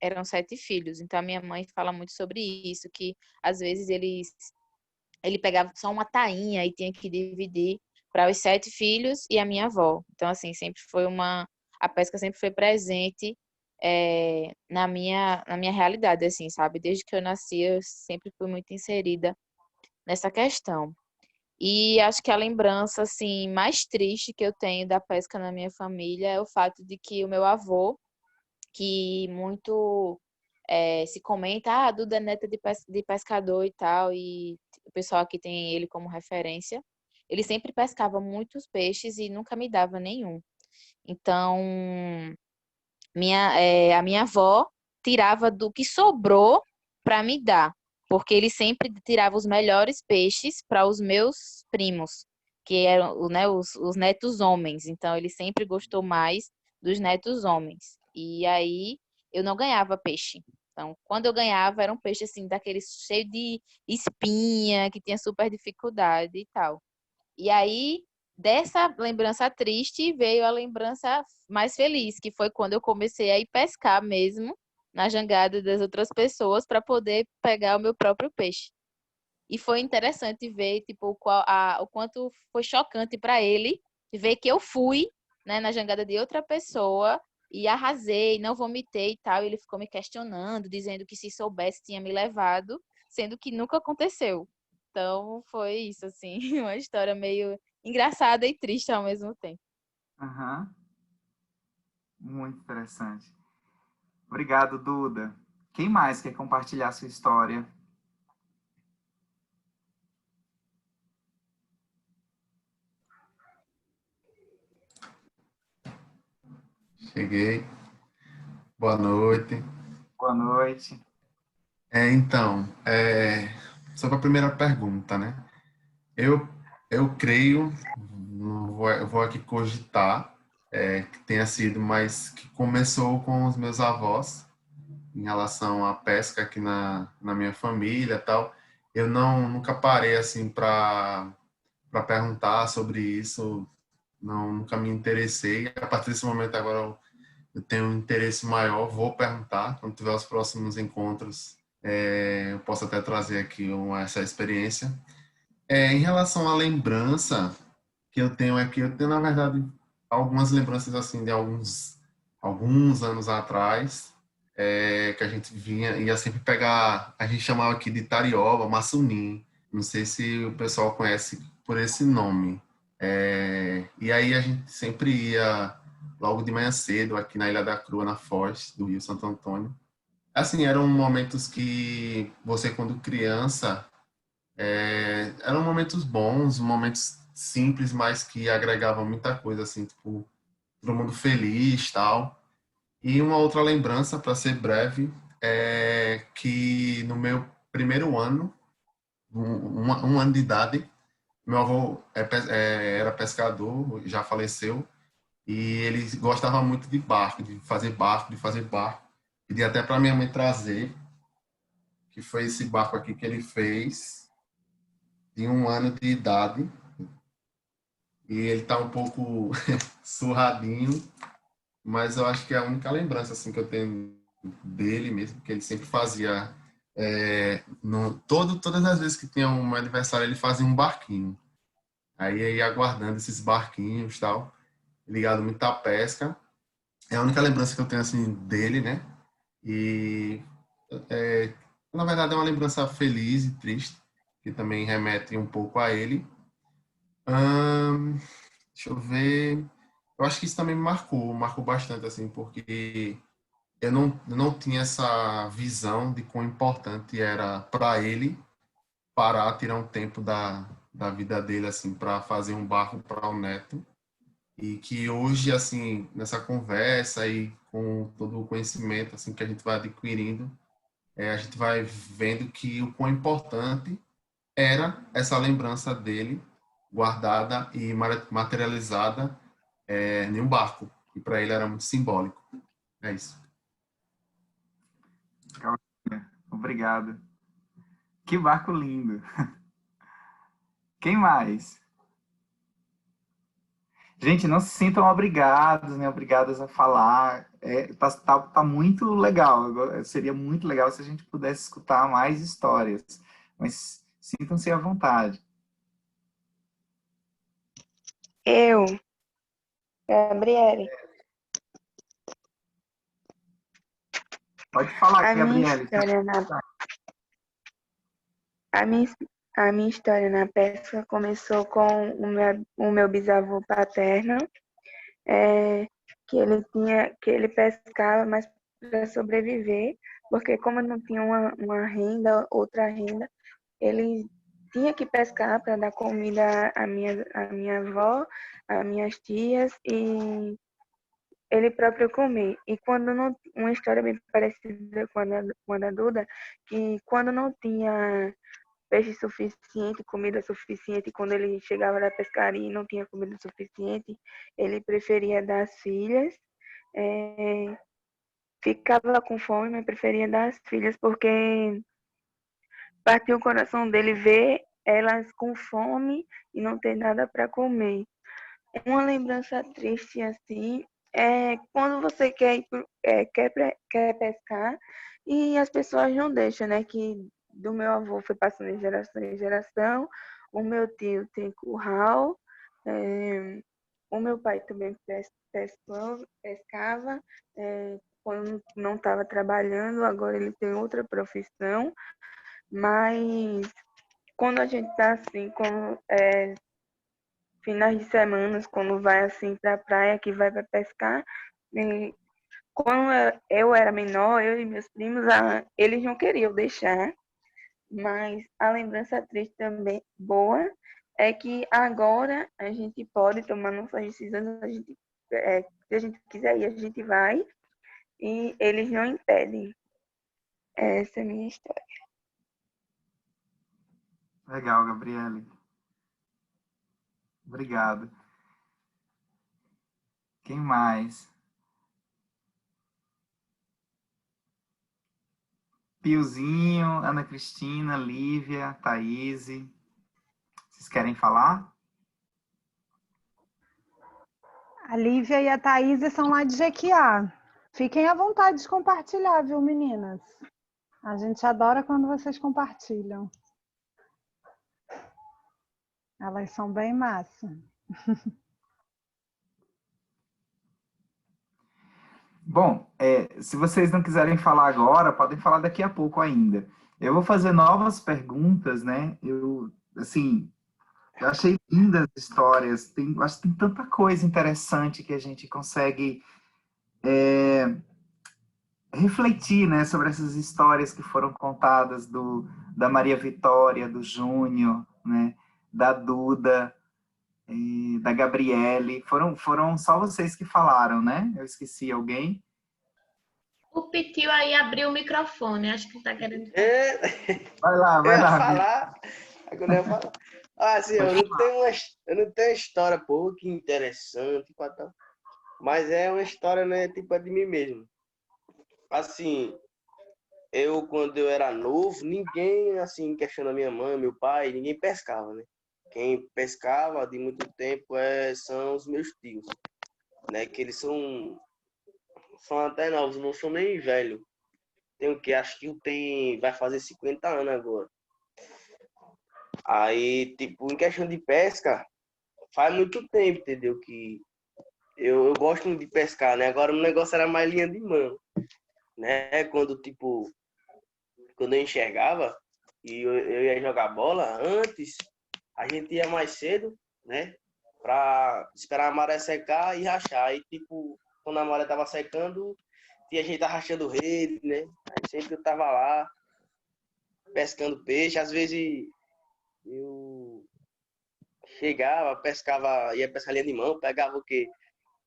S6: eram 7 filhos. Então a minha mãe fala muito sobre isso, que às vezes ele pegava só uma tainha e tinha que dividir para os 7 filhos e a minha avó. Então assim sempre foi a pesca sempre foi presente na minha realidade, assim, sabe? Desde que eu nasci eu sempre fui muito inserida nessa questão. E acho que a lembrança assim mais triste que eu tenho da pesca na minha família é o fato de que o meu avô, que muito se comenta, ah, a Duda é neta de pescador e tal, e o pessoal aqui tem ele como referência. Ele sempre pescava muitos peixes e nunca me dava nenhum. Então, a minha avó tirava do que sobrou para me dar, porque ele sempre tirava os melhores peixes para os meus primos, que eram, né, os netos homens. Então, ele sempre gostou mais dos netos homens. E aí, eu não ganhava peixe. Então, quando eu ganhava, era um peixe assim, daquele cheio de espinha, que tinha super dificuldade e tal. E aí, dessa lembrança triste, veio a lembrança mais feliz, que foi quando eu comecei a ir pescar mesmo na jangada das outras pessoas para poder pegar o meu próprio peixe. E foi interessante ver, tipo, o quanto foi chocante para ele ver que eu fui, né, na jangada de outra pessoa e arrasei, não vomitei e tal. E ele ficou me questionando, dizendo que se soubesse tinha me levado, sendo que nunca aconteceu. Então foi isso, assim, uma história meio engraçada e triste ao mesmo tempo.
S4: Aham. Muito interessante. Obrigado, Duda. Quem mais quer compartilhar sua história?
S7: Cheguei. Boa noite.
S4: Boa noite.
S7: Então, sobre a primeira pergunta, né? Eu, eu creio, eu vou aqui cogitar, que tenha sido, mas que começou com os meus avós, em relação à pesca aqui na minha família e tal. Eu nunca parei, assim, para perguntar sobre isso, nunca me interessei. A partir desse momento agora eu tenho um interesse maior, vou perguntar quando tiver os próximos encontros. Eu posso até trazer aqui essa experiência. Em relação à lembrança que eu tenho aqui, eu tenho, na verdade, algumas lembranças assim de alguns anos atrás, que a gente ia sempre pegar, a gente chamava aqui de tarioba, maçunim. Não sei se o pessoal conhece por esse nome. E aí a gente sempre ia logo de manhã cedo aqui na Ilha da Crua, na Foz do Rio Santo Antônio. Assim, eram momentos que você, quando criança, eram momentos bons, momentos simples, mas que agregavam muita coisa, assim, tipo, todo mundo feliz, tal. E uma outra lembrança, para ser breve, é que no meu primeiro ano, um ano de idade, meu avô era pescador, já faleceu, e ele gostava muito de barco, de fazer barco, de fazer barco. Pedi até para minha mãe trazer, que foi esse barco aqui que ele fez, de um ano de idade, e ele tá um pouco surradinho, mas eu acho que é a única lembrança assim que eu tenho dele mesmo, que ele sempre fazia, todas as vezes que tinha um aniversário ele fazia um barquinho. Aí eu ia aguardando esses barquinhos, tal, ligado muito à pesca. É a única lembrança que eu tenho assim dele, né? E é, na verdade é uma lembrança feliz e triste, que também remete um pouco a ele. Ahn, Deixa eu ver. Eu acho que isso também me marcou bastante, assim, porque eu não tinha essa visão de quão importante era para ele parar, tirar um tempo da vida dele, assim, para fazer um barco para o neto. E que hoje, assim, nessa conversa e com todo o conhecimento, assim, que a gente vai adquirindo, a gente vai vendo que o quão importante era essa lembrança dele guardada e materializada em um barco. E para ele era muito simbólico. É isso.
S4: Obrigado. Que barco lindo. Quem mais? Gente, não se sintam obrigados, nem obrigadas a falar. Tá muito legal. Seria muito legal se a gente pudesse escutar mais histórias. Mas sintam-se à vontade.
S5: Eu, Gabriele,
S4: Pode falar,
S5: a minha
S4: Gabriele.
S5: história na, a minha, a minha história na pesca começou com o meu bisavô paterno, é, que ele pescava, mas para sobreviver, porque como não tinha uma renda, outra renda, ele tinha que pescar para dar comida à minha avó, às minhas tias e ele próprio comer. E quando não, uma história bem parecida com a da Duda, que quando não tinha peixe suficiente, comida suficiente, quando ele chegava da pescaria e não tinha comida suficiente, ele preferia dar às filhas. É, ficava com fome, mas preferia dar às filhas, porque partiu o coração dele ver elas com fome e não ter nada para comer. Uma lembrança triste assim é quando você quer pescar e as pessoas não deixam, né? Que do meu avô foi passando de geração em geração. O meu tio tem curral. O meu pai também pescava. Quando não estava trabalhando, agora ele tem outra profissão. Mas quando a gente está assim, finais de semana, quando vai assim para a praia, que vai para pescar. E quando eu era menor, eu e meus primos, eles não queriam deixar, mas a lembrança triste também boa é que agora a gente pode tomar nossas decisões, a gente se a gente quiser ir, a gente vai. E eles não impedem. Essa é a minha história.
S4: Legal, Gabriele. Obrigado. Quem mais? Piozinho, Ana Cristina, Lívia, Thaís. Vocês querem falar?
S2: A Lívia e a Thaís são lá de Jequiá. Fiquem à vontade de compartilhar, viu, meninas? A gente adora quando vocês compartilham. Elas são bem massa.
S4: Bom, se vocês não quiserem falar agora, podem falar daqui a pouco ainda. Eu vou fazer novas perguntas, né? Eu achei lindas as histórias. Acho que tem tanta coisa interessante que a gente consegue refletir, né, sobre essas histórias que foram contadas da Maria Vitória, do Júnior, né, da Duda, e da Gabriele. Foram só vocês que falaram, né? Eu esqueci alguém.
S1: O Pitiu aí abriu o microfone, acho que tá querendo.
S4: Vai lá,
S3: Eu
S4: vai
S3: ia
S4: lá.
S3: falar. Agora eu ia falar. Assim, eu não tenho uma história pouco interessante, mas é uma história, né, tipo, de mim mesmo. Assim, quando eu era novo, ninguém, assim, questionando minha mãe, meu pai, ninguém pescava, né? Quem pescava de muito tempo são os meus tios, né? Que eles são até novos, não são nem velhos. Tem o que? Acho que vai fazer 50 anos agora. Aí, tipo, em questão de pesca, faz muito tempo, entendeu? Que eu gosto muito de pescar, né? Agora o negócio era mais linha de mão, né? Quando eu enxergava e eu ia jogar bola, antes a gente ia mais cedo, né? Pra esperar a maré secar e rachar. E, tipo, quando a maré tava secando, tinha gente arrastando rede, né? Aí sempre eu tava lá, pescando peixe. Às vezes eu chegava, ia pescar linha de mão, pegava o quê?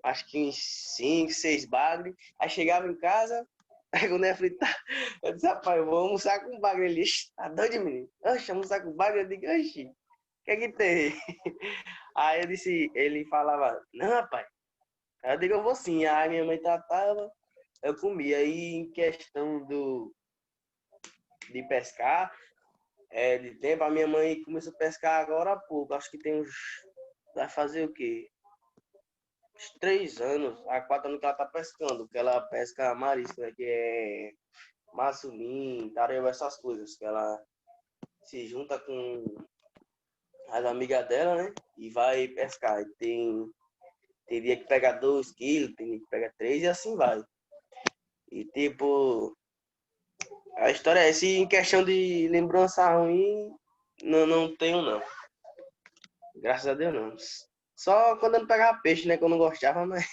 S3: Acho que uns 5, 6 bagres. Aí chegava em casa, aí quando eu ia fritar, eu disse, rapaz, eu vou almoçar com bagre. Ele disse, tá doido, menino? Oxe, almoçar com bagre? Eu digo, oxe, o que é que tem? Aí ele falava, não, rapaz. Aí eu digo, eu vou sim. Aí minha mãe tratava, eu comia. Aí em questão de pescar, de tempo, a minha mãe começou a pescar agora há pouco. Acho que vai fazer o quê? Uns 3 anos, há 4 anos que ela tá pescando, que ela pesca marisco, né? Que é maçulim, tareia, essas coisas, que ela se junta com as amigas dela, né? E vai pescar. E tem dia que pega 2 quilos, tem dia que pega 3 e assim vai. E tipo, a história é essa. E em questão de lembrança ruim, não tenho não. Graças a Deus não. Só quando eu não pegava peixe, né? Que eu não gostava, mas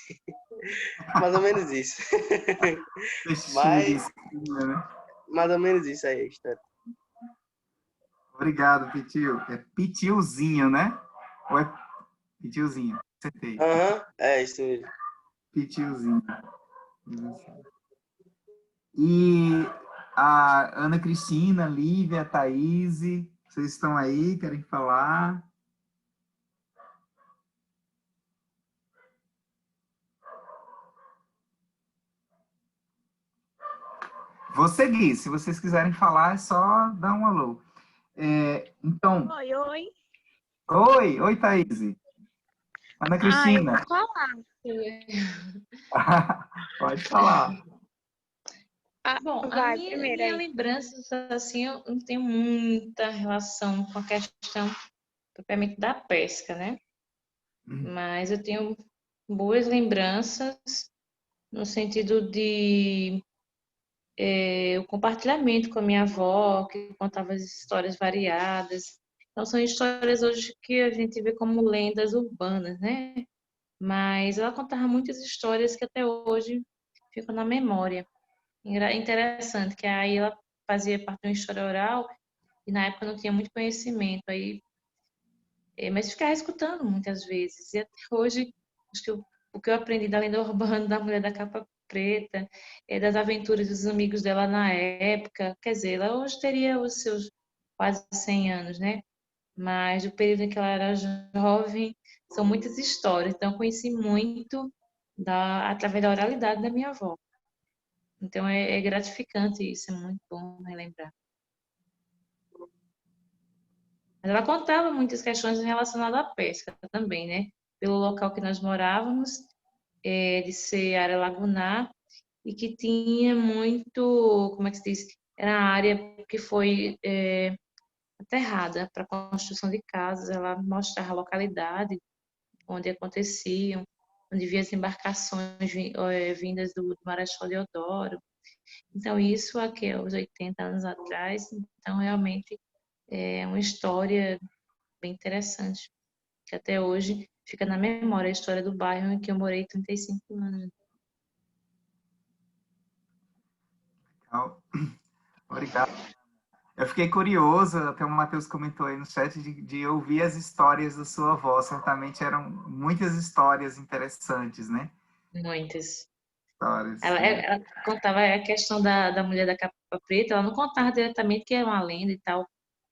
S3: mais ou menos isso. Mas
S4: Né?
S3: mais ou menos isso aí a história.
S4: Obrigado, Pitiu. É Pitilzinho, né? Ou é Pitilzinho? Acertei.
S3: É isso mesmo.
S4: Pitilzinho. E a Ana Cristina, Lívia, Thaís, vocês estão aí? Querem falar? Vou seguir. Se vocês quiserem falar, é só dar um alô. Então.
S8: Oi.
S4: Oi, Thaís. Ana Cristina.
S8: Eu vou
S4: falar. Pode falar.
S1: Bom,
S8: vai,
S1: a minha
S8: primeiro
S1: lembrança, assim, eu não tenho muita relação com a questão propriamente da pesca, né? Mas eu tenho boas lembranças no sentido de o compartilhamento com a minha avó, que contava as histórias variadas. Então, são histórias hoje que a gente vê como lendas urbanas, né? Mas ela contava muitas histórias que até hoje ficam na memória. Interessante, que aí ela fazia parte de uma história oral e na época não tinha muito conhecimento. Aí, mas ficava escutando muitas vezes. E até hoje, acho que o que eu aprendi da lenda urbana da Mulher da Capa Preta, das aventuras dos amigos dela na época. Quer dizer, ela hoje teria os seus quase 100 anos, né? Mas do período em que ela era jovem, são muitas histórias. Então, eu conheci muito através da oralidade da minha avó. Então, é gratificante isso, é muito bom relembrar. Mas ela contava muitas questões relacionadas à pesca também, né? Pelo local que nós morávamos, de ser área lagunar, e que tinha muito, como é que se diz? Era a área que foi aterrada para a construção de casas. Ela mostrava a localidade onde aconteciam, onde havia as embarcações vindas do Marechal Deodoro. Então, isso aqui há uns 80 anos atrás, então realmente é uma história bem interessante, que até hoje fica na memória a história do bairro em que eu morei 35 anos.
S4: Legal. Obrigado. Eu fiquei curioso, até o Matheus comentou aí no chat, de ouvir as histórias da sua avó. Certamente eram muitas histórias interessantes, né?
S1: Muitas.
S4: Histórias.
S1: Ela contava a questão da mulher da capa preta, ela não contava diretamente que era uma lenda e tal.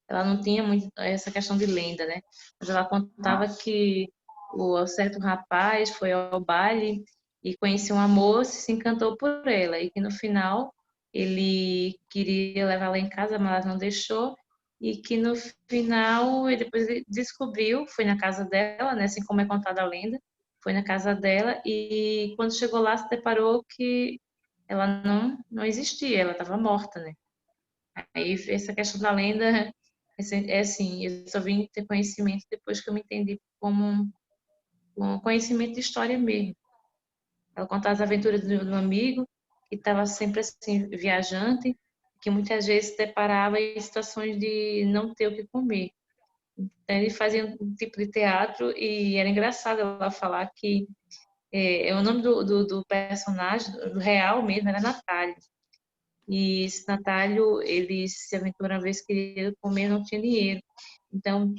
S1: Ela não tinha muito essa questão de lenda, né? Mas ela contava que o certo rapaz foi ao baile e conheceu uma moça e se encantou por ela. E que no final ele queria levar ela em casa, mas ela não deixou. E que no final, depois ele descobriu, foi na casa dela, né? Assim como é contada a lenda, foi na casa dela e quando chegou lá se deparou que ela não existia, ela estava morta, né? Aí essa questão da lenda é assim, eu só vim ter conhecimento depois que eu me entendi como um conhecimento de história mesmo. Ela contava as aventuras do amigo, que estava sempre assim, viajante, que muitas vezes se deparava em situações de não ter o que comer. Então, ele fazia um tipo de teatro e era engraçado ela falar que o nome do personagem, do real mesmo, era Natalio. E esse Natalio, ele se aventurou uma vez que queria comer, não tinha dinheiro. Então,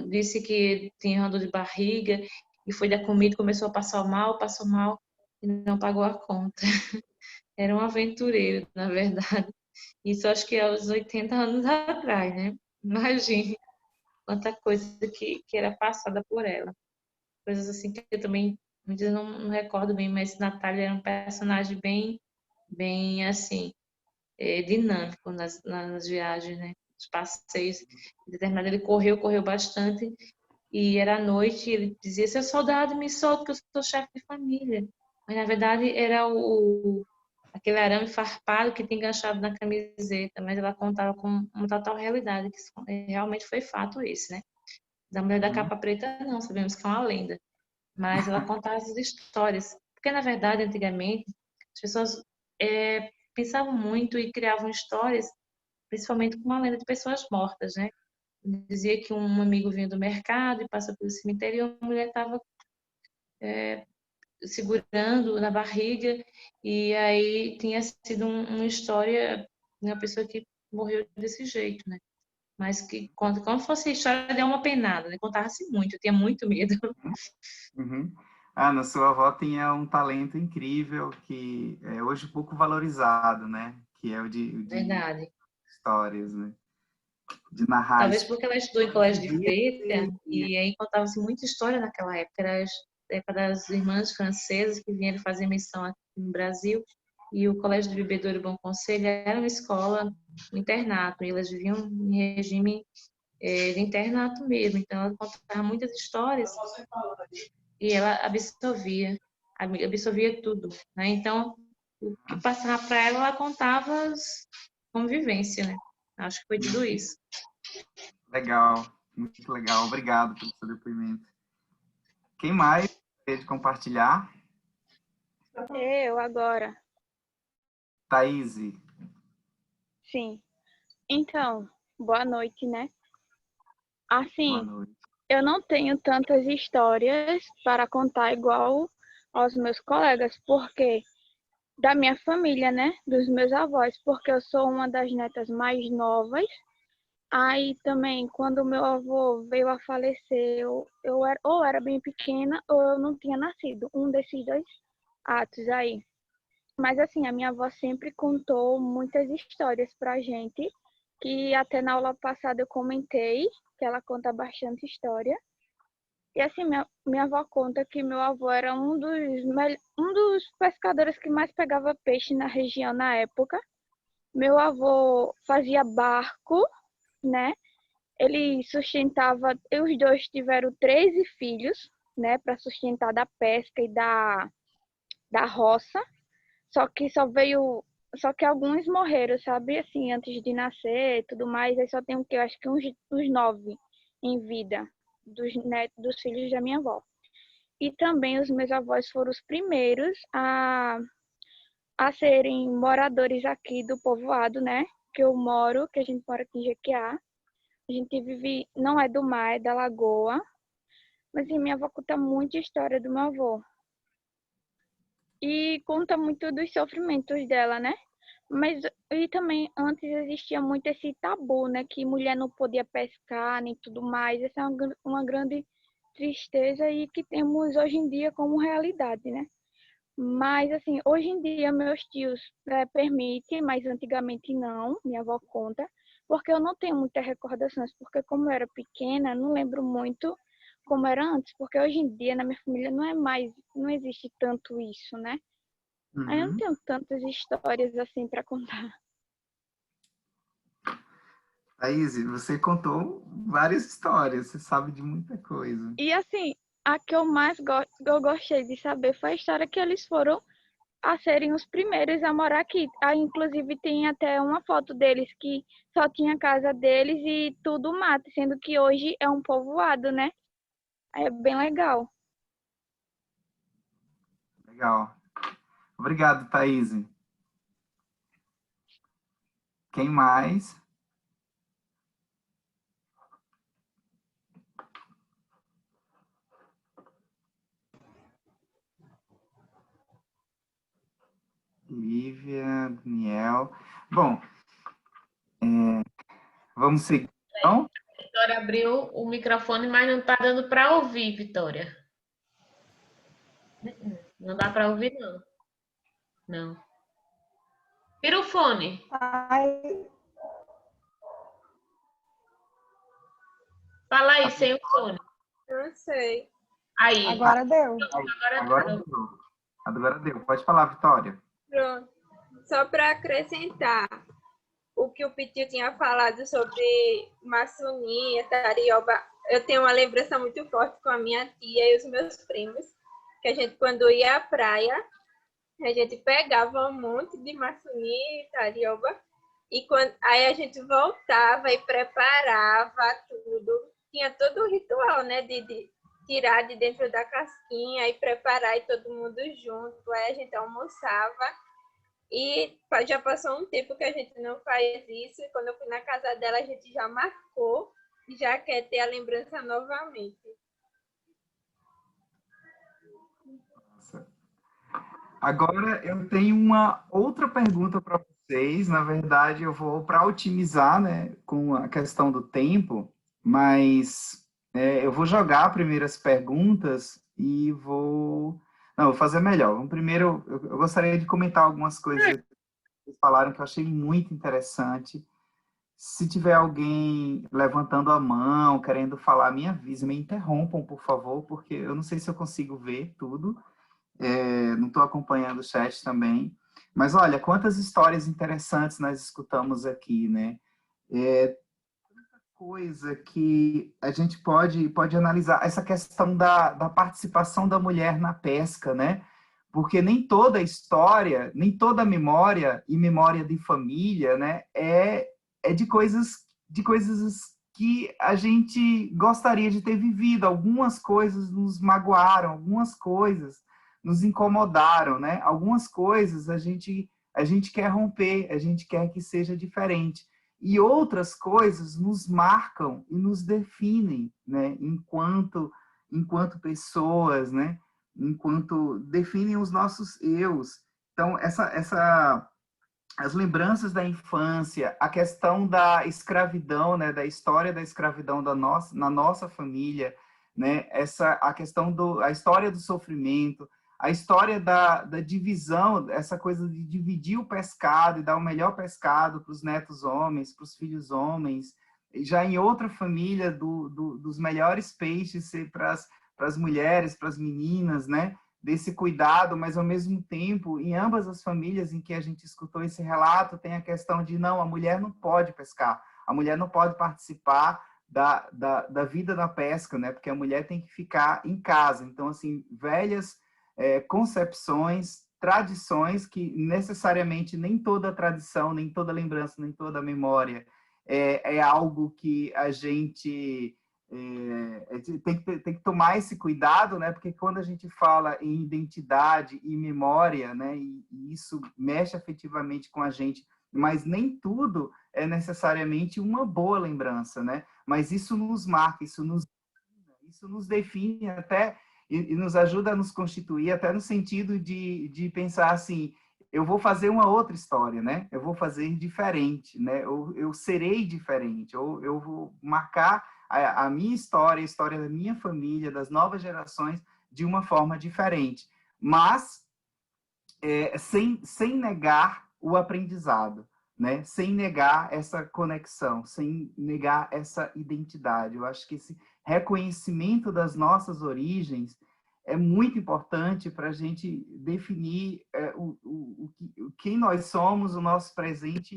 S1: disse que tinha dor de barriga e foi dar comida, começou a passou mal e não pagou a conta. Era um aventureiro, na verdade. Isso acho que é aos 80 anos atrás, né? Imagine quanta coisa que era passada por ela. Coisas assim que eu também muitas não recordo bem, mas Natália era um personagem bem assim, dinâmico nas viagens, né? Os passeios. Em determinado ele correu bastante e era à noite e ele dizia: seu soldado, me solta que eu sou chefe de família. Mas na verdade era aquele arame farpado que tem enganchado na camiseta, mas ela contava com uma total realidade, que realmente foi fato esse, né? Da mulher da capa preta não, sabemos que é uma lenda. Mas ela contava as histórias. Porque, na verdade, antigamente, as pessoas pensavam muito e criavam histórias, principalmente com uma lenda de pessoas mortas, né? Dizia que um amigo vinha do mercado e passou pelo cemitério e a mulher estava segurando na barriga e aí tinha sido uma história de uma pessoa que morreu desse jeito, né? Mas que como fosse a história de uma penada, né? Contava-se muito, eu tinha muito medo.
S4: Uhum. Ana, sua avó tinha um talento incrível que é hoje pouco valorizado, né? Que é o de
S1: Verdade.
S4: histórias, né? De narrar
S1: Talvez
S4: histórias.
S1: porque ela estudou em colégio de freira e aí contava-se muita história naquela época. Era a época das irmãs francesas que vieram fazer missão aqui no Brasil e o Colégio de Bebedouro Bom Conselho era uma escola, um internato, e elas viviam em regime de internato mesmo. Então ela contava muitas histórias e ela absorvia tudo, né? Então o que passava para ela, ela contava como vivência, né? Acho que foi tudo isso.
S4: Legal, muito legal. Obrigado pelo seu depoimento. Quem mais quer compartilhar?
S8: Eu agora.
S4: Thaís.
S8: Sim. Então, boa noite, né?
S4: Boa
S8: Assim,
S4: noite.
S8: eu não tenho tantas histórias para contar igual aos meus colegas, porque da minha família, né? Dos meus avós, porque eu sou uma das netas mais novas. Aí também, quando meu avô veio a falecer, eu era, ou era bem pequena ou eu não tinha nascido. Um desses dois atos aí. Mas assim, a minha avó sempre contou muitas histórias pra gente, que até na aula passada eu comentei, que ela conta bastante história. E assim, minha avó conta que meu avô era um dos pescadores que mais pegava peixe na região na época. Meu avô fazia barco, né? Ele sustentava, os dois tiveram 13 filhos, né, para sustentar da pesca e da roça. Só que alguns morreram, sabe? Assim, antes de nascer e tudo mais. Aí só tem o que? Eu acho que uns 9 em vida dos filhos da minha avó. E também os meus avós foram os primeiros a serem moradores aqui do povoado, né? Que eu moro, que a gente mora aqui em Jequiá. A gente vive, não é do mar, é da lagoa. Mas assim, minha avó conta muita história do meu avô. E conta muito dos sofrimentos dela, né? Mas e também antes existia muito esse tabu, né? Que mulher não podia pescar nem tudo mais. Essa é uma grande tristeza e que temos hoje em dia como realidade, né? Mas assim, hoje em dia meus tios permitem, mas antigamente não, minha avó conta, porque eu não tenho muitas recordações, porque como eu era pequena, não lembro muito como era antes, porque hoje em dia na minha família não existe tanto isso, né? Aí eu não
S4: Uhum.
S8: tenho tantas histórias assim para contar.
S4: Thaís, você contou várias histórias, você sabe de muita coisa.
S8: E assim, a que eu gostei de saber foi a história que eles foram a serem os primeiros a morar aqui. Aí, inclusive, tem até uma foto deles que só tinha a casa deles e tudo mato, sendo que hoje é um povoado, né? É bem legal.
S4: Legal. Obrigado, Thaís. Quem mais? Lívia, Daniel. Bom, vamos seguir, então?
S9: Vitória abriu o microfone, mas não está dando para ouvir, Vitória. Não dá para ouvir, não. Não. Tira o fone.
S2: Ai,
S9: Fala aí, sem o fone.
S5: Não sei.
S9: Aí.
S2: agora deu.
S4: Agora deu. Pode falar, Vitória.
S5: Pronto. Só para acrescentar o que o Pitinho tinha falado sobre maçonia, tarioba, eu tenho uma lembrança muito forte com a minha tia e os meus primos, que a gente, quando ia à praia, a gente pegava um monte de maçonia e tarioba, e aí a gente voltava e preparava tudo. Tinha todo o ritual, né, de tirar de dentro da casquinha e preparar e todo mundo junto. Aí a gente almoçava. E já passou um tempo que a gente não faz isso. E quando eu fui na casa dela, a gente já marcou e já quer ter a lembrança novamente.
S4: Nossa. Agora eu tenho uma outra pergunta para vocês. Na verdade, eu vou para otimizar, né, com a questão do tempo, mas eu vou jogar primeiro as perguntas e vou. Não, vou fazer melhor. Primeiro, eu gostaria de comentar algumas coisas que vocês falaram que eu achei muito interessante. Se tiver alguém levantando a mão, querendo falar, me avise, me interrompam, por favor, porque eu não sei se eu consigo ver tudo. Não estou acompanhando o chat também. Mas olha, quantas histórias interessantes nós escutamos aqui, né? Coisa que a gente pode analisar, essa questão da participação da mulher na pesca, né? Porque nem toda história, nem toda memória e memória de família, né, é de coisas que a gente gostaria de ter vivido. Algumas coisas nos magoaram, algumas coisas nos incomodaram, né? Algumas coisas a gente quer romper, a gente quer que seja diferente. E outras coisas nos marcam e nos definem, né? Enquanto pessoas, né? Enquanto definem os nossos eus. Então, as lembranças da infância, a questão da escravidão, né, da história da escravidão na nossa família, né, a história do sofrimento, a história da divisão, essa coisa de dividir o pescado e dar o melhor pescado para os netos homens, para os filhos homens, já em outra família dos melhores peixes para as mulheres, para as meninas, né? Desse cuidado, mas ao mesmo tempo, em ambas as famílias em que a gente escutou esse relato, tem a questão de não, a mulher não pode pescar, a mulher não pode participar da vida da pesca, né? Porque a mulher tem que ficar em casa. Então, assim, velhas concepções, tradições que necessariamente nem toda tradição, nem toda lembrança, nem toda memória é algo que a gente tem que tomar esse cuidado, né? Porque quando a gente fala em identidade e memória, né? E isso mexe afetivamente com a gente, mas nem tudo é necessariamente uma boa lembrança, né? Mas isso nos marca, isso nos define até e nos ajuda a nos constituir, até no sentido de pensar assim, eu vou fazer uma outra história, né? Eu vou fazer diferente, né? Eu serei diferente, ou eu vou marcar a minha história, a história da minha família, das novas gerações, de uma forma diferente. Mas sem negar o aprendizado, né? Sem negar essa conexão, sem negar essa identidade. Eu acho que esse reconhecimento das nossas origens é muito importante para a gente definir quem nós somos, o nosso presente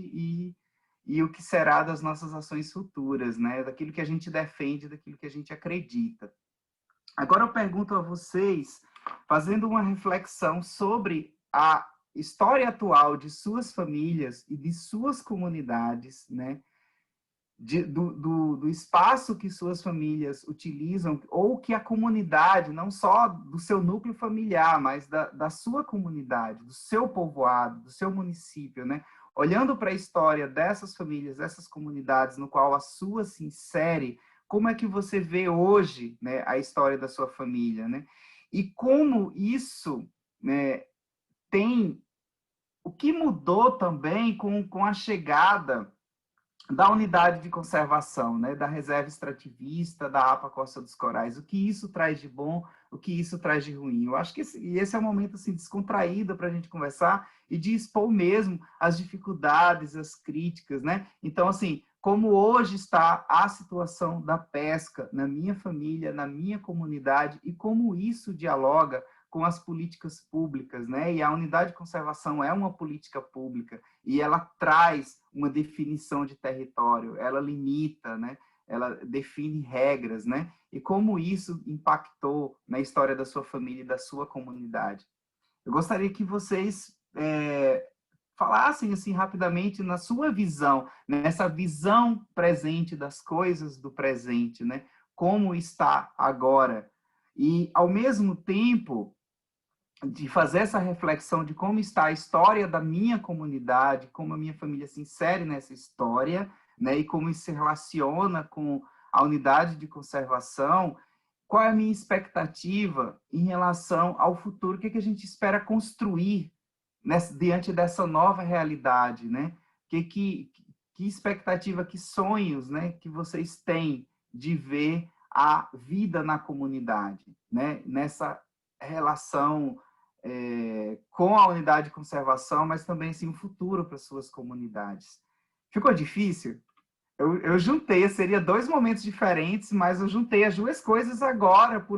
S4: e o que será das nossas ações futuras, né? Daquilo que a gente defende, daquilo que a gente acredita. Agora eu pergunto a vocês, fazendo uma reflexão sobre a história atual de suas famílias e de suas comunidades, né? Do espaço que suas famílias utilizam, ou que a comunidade, não só do seu núcleo familiar, mas da sua comunidade, do seu povoado, do seu município, né? Olhando para a história dessas famílias, dessas comunidades, no qual a sua se insere, como é que você vê hoje, né, a história da sua família, né? E como isso, né, o que mudou também com a chegada da unidade de conservação, né, da reserva extrativista, da APA Costa dos Corais, o que isso traz de bom, o que isso traz de ruim. Eu acho que esse é um momento assim, descontraído para a gente conversar e de expor mesmo as dificuldades, as críticas, né? Então, assim, como hoje está a situação da pesca na minha família, na minha comunidade, e como isso dialoga com as políticas públicas, né? E a unidade de conservação é uma política pública, e ela traz uma definição de território, ela limita, né? Ela define regras, né? E como isso impactou na história da sua família e da sua comunidade. Eu gostaria que vocês falassem assim rapidamente na sua visão, nessa visão presente das coisas do presente, né? Como está agora. E, ao mesmo tempo, de fazer essa reflexão de como está a história da minha comunidade, como a minha família se insere nessa história, né, e como isso se relaciona com a unidade de conservação, qual é a minha expectativa em relação ao futuro, o que a gente espera construir diante dessa nova realidade, né? Que expectativa, que sonhos, né, que vocês têm de ver a vida na comunidade, né, nessa relação com a unidade de conservação, mas também assim, um futuro para suas comunidades. Ficou difícil? Eu juntei, seria 2 momentos diferentes, mas eu juntei as 2 coisas agora por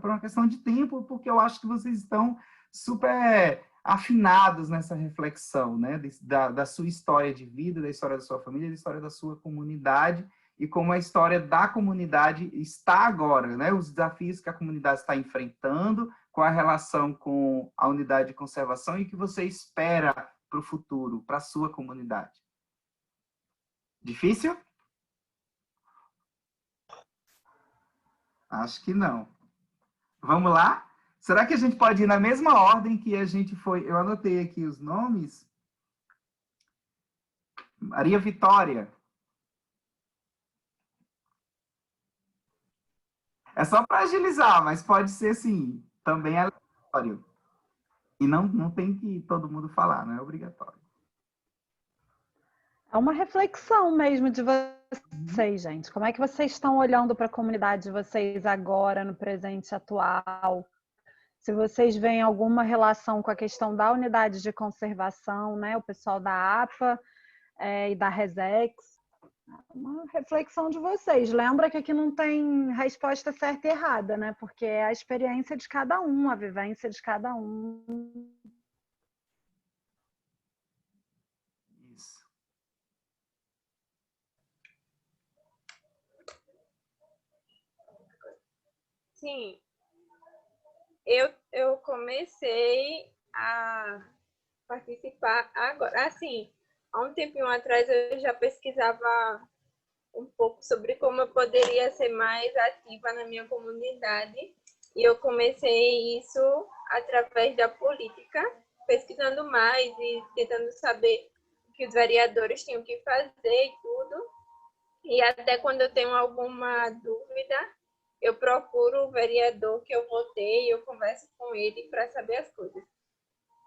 S4: uma questão de tempo, porque eu acho que vocês estão super afinados nessa reflexão, né? Da sua história de vida, da história da sua família, da história da sua comunidade, e como a história da comunidade está agora, né? Os desafios que a comunidade está enfrentando, com a relação com a unidade de conservação, e o que você espera para o futuro, para a sua comunidade. Difícil? Acho que não. Vamos lá? Será que a gente pode ir na mesma ordem que a gente foi? Eu anotei aqui os nomes. Maria Vitória. É só para agilizar, mas pode ser, assim, também aleatório. E não tem que todo mundo falar, não é obrigatório.
S2: uma reflexão mesmo de vocês, gente. Como é que vocês estão olhando para a comunidade de vocês agora, no presente atual? Se vocês veem alguma relação com a questão da unidade de conservação, né? O pessoal da APA e da Resex. Uma reflexão de vocês. Lembra que aqui não tem resposta certa e errada, né? Porque é a experiência de cada um, a vivência de cada um.
S4: Isso.
S5: Sim, eu comecei a participar agora. Assim, há um tempinho atrás eu já pesquisava um pouco sobre como eu poderia ser mais ativa na minha comunidade. E eu comecei isso através da política, pesquisando mais e tentando saber o que os vereadores tinham que fazer e tudo. E até quando eu tenho alguma dúvida, eu procuro o vereador que eu votei e eu converso com ele para saber as coisas.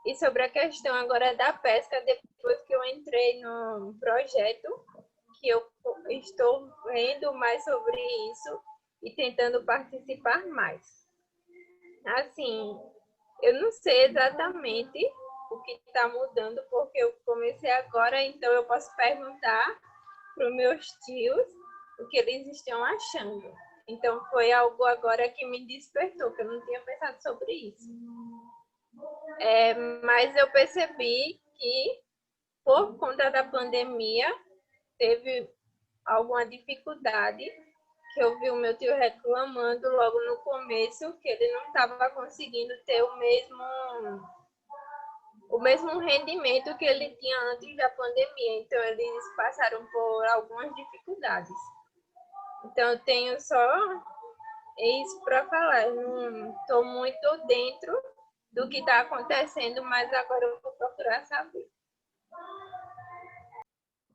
S5: E sobre a questão agora da pesca, depois que eu entrei no projeto, que eu estou vendo mais sobre isso e tentando participar mais. Assim, eu não sei exatamente o que está mudando, porque eu comecei agora, então eu posso perguntar para os meus tios o que eles estão achando. Então, foi algo agora que me despertou, que eu não tinha pensado sobre isso. Mas eu percebi que, por conta da pandemia, teve alguma dificuldade, que eu vi o meu tio reclamando logo no começo, que ele não estava conseguindo ter o mesmo rendimento que ele tinha antes da pandemia. Então, eles passaram por algumas dificuldades. Então, eu tenho só isso para falar. Eu não estou muito dentro do que está acontecendo, mas agora eu vou procurar saber.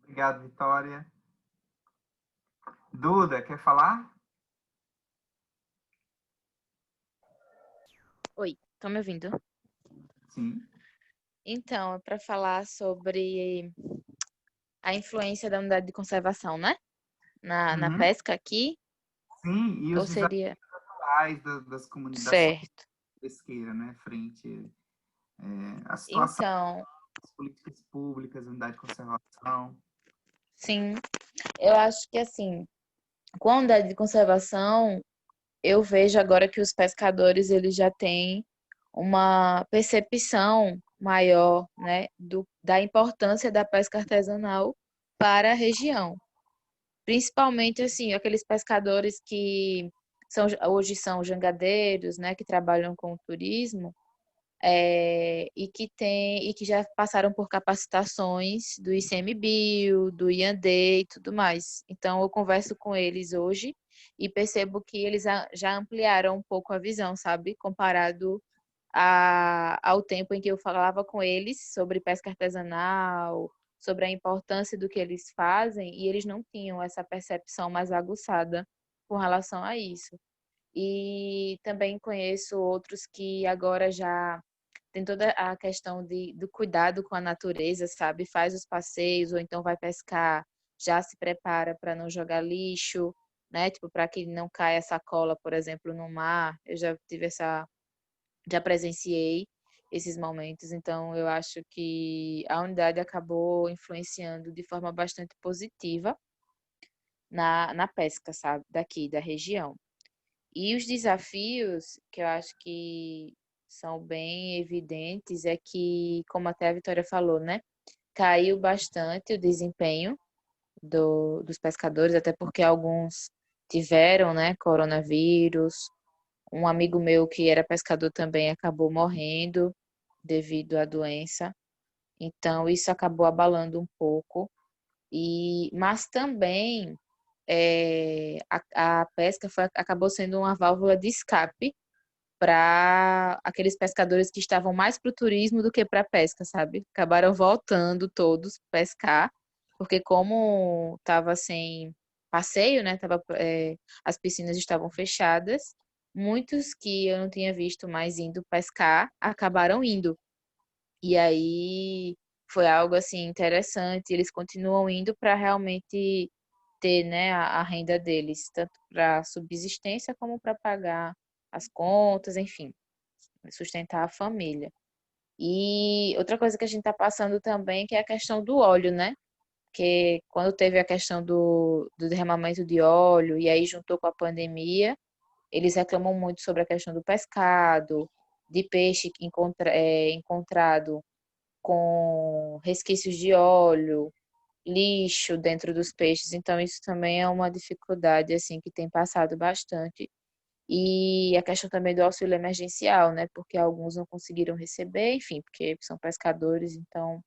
S4: Obrigado, Vitória. Duda, quer falar?
S6: Oi, estão me ouvindo?
S4: Sim.
S6: Então, é para falar sobre a influência da unidade de conservação, né? Na
S4: Uhum.
S6: pesca aqui,
S4: Sim, e
S6: ou
S4: os
S6: seria...
S4: desafios atuais das comunidades
S6: Certo.
S4: pesqueiras, né? Frente à situação
S6: Então,
S4: das políticas públicas, unidade de conservação.
S6: sim, eu acho que assim, com a unidade de conservação, eu vejo agora que os pescadores eles já têm uma percepção maior, né, da importância da pesca artesanal para a região. Principalmente assim, aqueles pescadores que hoje são jangadeiros, né, que trabalham com o turismo, e que já passaram por capacitações do ICMBio, do IAND e tudo mais. Então eu converso com eles hoje e percebo que eles já ampliaram um pouco a visão, sabe? Comparado ao tempo em que eu falava com eles sobre pesca artesanal, sobre a importância do que eles fazem, e eles não tinham essa percepção mais aguçada com relação a isso. E também conheço outros que agora já tem toda a questão do cuidado com a natureza, sabe? Faz os passeios ou então vai pescar, já se prepara para não jogar lixo, né? Tipo, para que não caia sacola, por exemplo, no mar. Eu já tive já presenciei esses momentos, então eu acho que a unidade acabou influenciando de forma bastante positiva na pesca, sabe? Daqui, da região. E os desafios que eu acho que são bem evidentes é que, como até a Vitória falou, né? Caiu bastante o desempenho dos pescadores, até porque alguns tiveram, né, coronavírus. Um amigo meu que era pescador também acabou morrendo devido à doença. Então, isso acabou abalando um pouco. Mas também a pesca acabou sendo uma válvula de escape para aqueles pescadores que estavam mais para o turismo do que para a pesca, sabe? Acabaram voltando todos pescar, porque como estava sem passeio, né? As piscinas estavam fechadas, muitos que eu não tinha visto mais indo pescar acabaram indo. E aí foi algo assim interessante. Eles continuam indo para realmente ter, né, a renda deles, tanto para subsistência como para pagar as contas, enfim, sustentar a família. E outra coisa que a gente está passando também, que é a questão do óleo, né? Porque quando teve a questão do derramamento de óleo, e aí juntou com a pandemia, eles reclamam muito sobre a questão do pescado, de peixe encontrado com resquícios de óleo, lixo dentro dos peixes. Então, isso também é uma dificuldade, assim, que tem passado bastante. E a questão também do auxílio emergencial, né? Porque alguns não conseguiram receber, enfim, porque são pescadores, então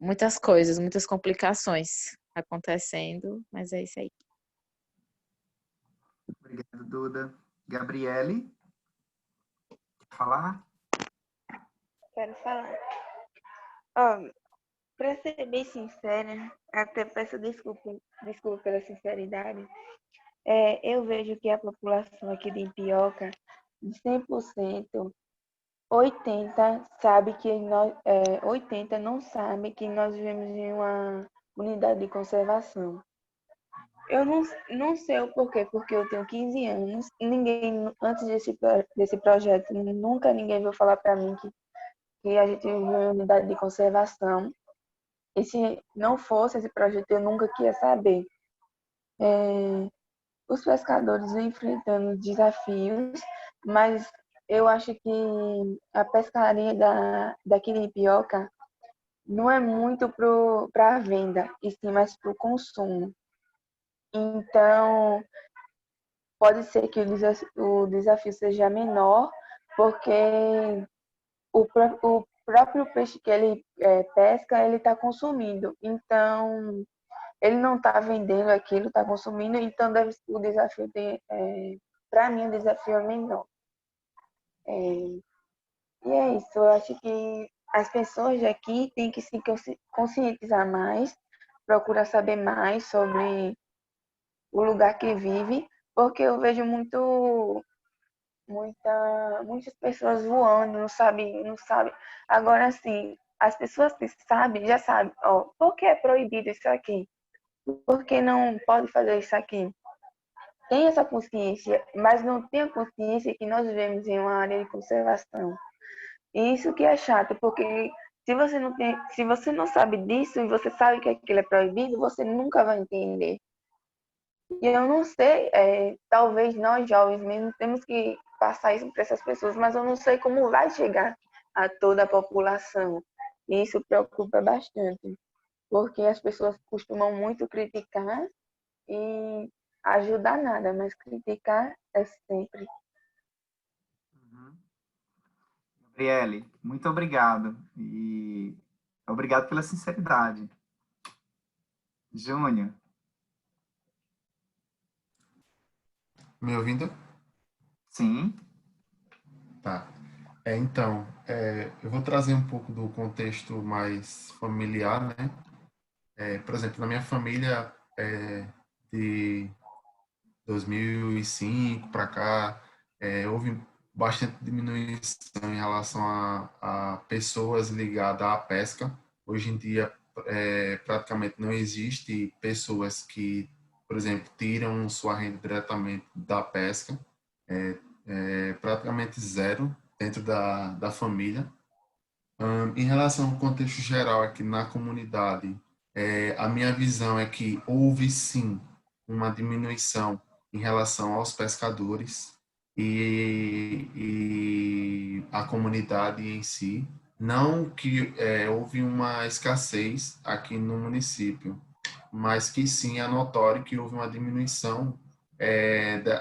S6: muitas coisas, muitas complicações acontecendo, mas é isso aí.
S4: Obrigado, Duda. Gabriele, quer falar?
S8: Quero falar. Ó, pra ser bem sincera, até peço desculpa pela sinceridade, eu vejo que a população aqui de Impioca, de 100%, 80 sabe que nós, 80 não sabe que nós vivemos em uma unidade de conservação. Eu não sei o porquê, porque eu tenho 15 anos, ninguém, antes desse projeto, nunca ninguém veio falar para mim que a gente vive em uma unidade de conservação. E se não fosse esse projeto, eu nunca queria saber. Os pescadores vêm enfrentando desafios, mas eu acho que a pescaria daqui de Ipioca não é muito para a venda, e sim mais para o consumo. Então, pode ser que o desafio seja menor, porque o próprio peixe que ele pesca, ele está consumindo. Então, ele não está vendendo aquilo, está consumindo, então o desafio para mim o desafio é menor. E é isso, eu acho que as pessoas daqui têm que se conscientizar mais, procurar saber mais sobre o lugar que vive, porque eu vejo muitas pessoas voando, não sabe. Agora sim, as pessoas que sabem, já sabem, ó, por que é proibido isso aqui? Por que não pode fazer isso aqui? Tem essa consciência, mas não tem a consciência que nós vivemos em uma área de conservação. E isso que é chato, porque se você não sabe disso e você sabe que aquilo é proibido, você nunca vai entender. E eu não sei, talvez nós jovens mesmo temos que passar isso para essas pessoas, mas eu não sei como vai chegar a toda a população. E isso preocupa bastante, porque as pessoas costumam muito criticar e ajudar nada, mas criticar é sempre.
S4: Gabriele, muito obrigado. E obrigado pela sinceridade. Júnior.
S7: Me ouvindo?
S4: Sim.
S7: Tá. Então, eu vou trazer um pouco do contexto mais familiar, né? Por exemplo, na minha família, de 2005 para cá, houve bastante diminuição em relação a pessoas ligadas à pesca. Hoje em dia, praticamente não existe pessoas que, por exemplo, tiram sua renda diretamente da pesca. Praticamente zero dentro da família. Em relação ao contexto geral aqui na comunidade, a minha visão é que houve sim uma diminuição em relação aos pescadores e a comunidade em si. Não que houve uma escassez aqui no município, mas que sim é notório que houve uma diminuição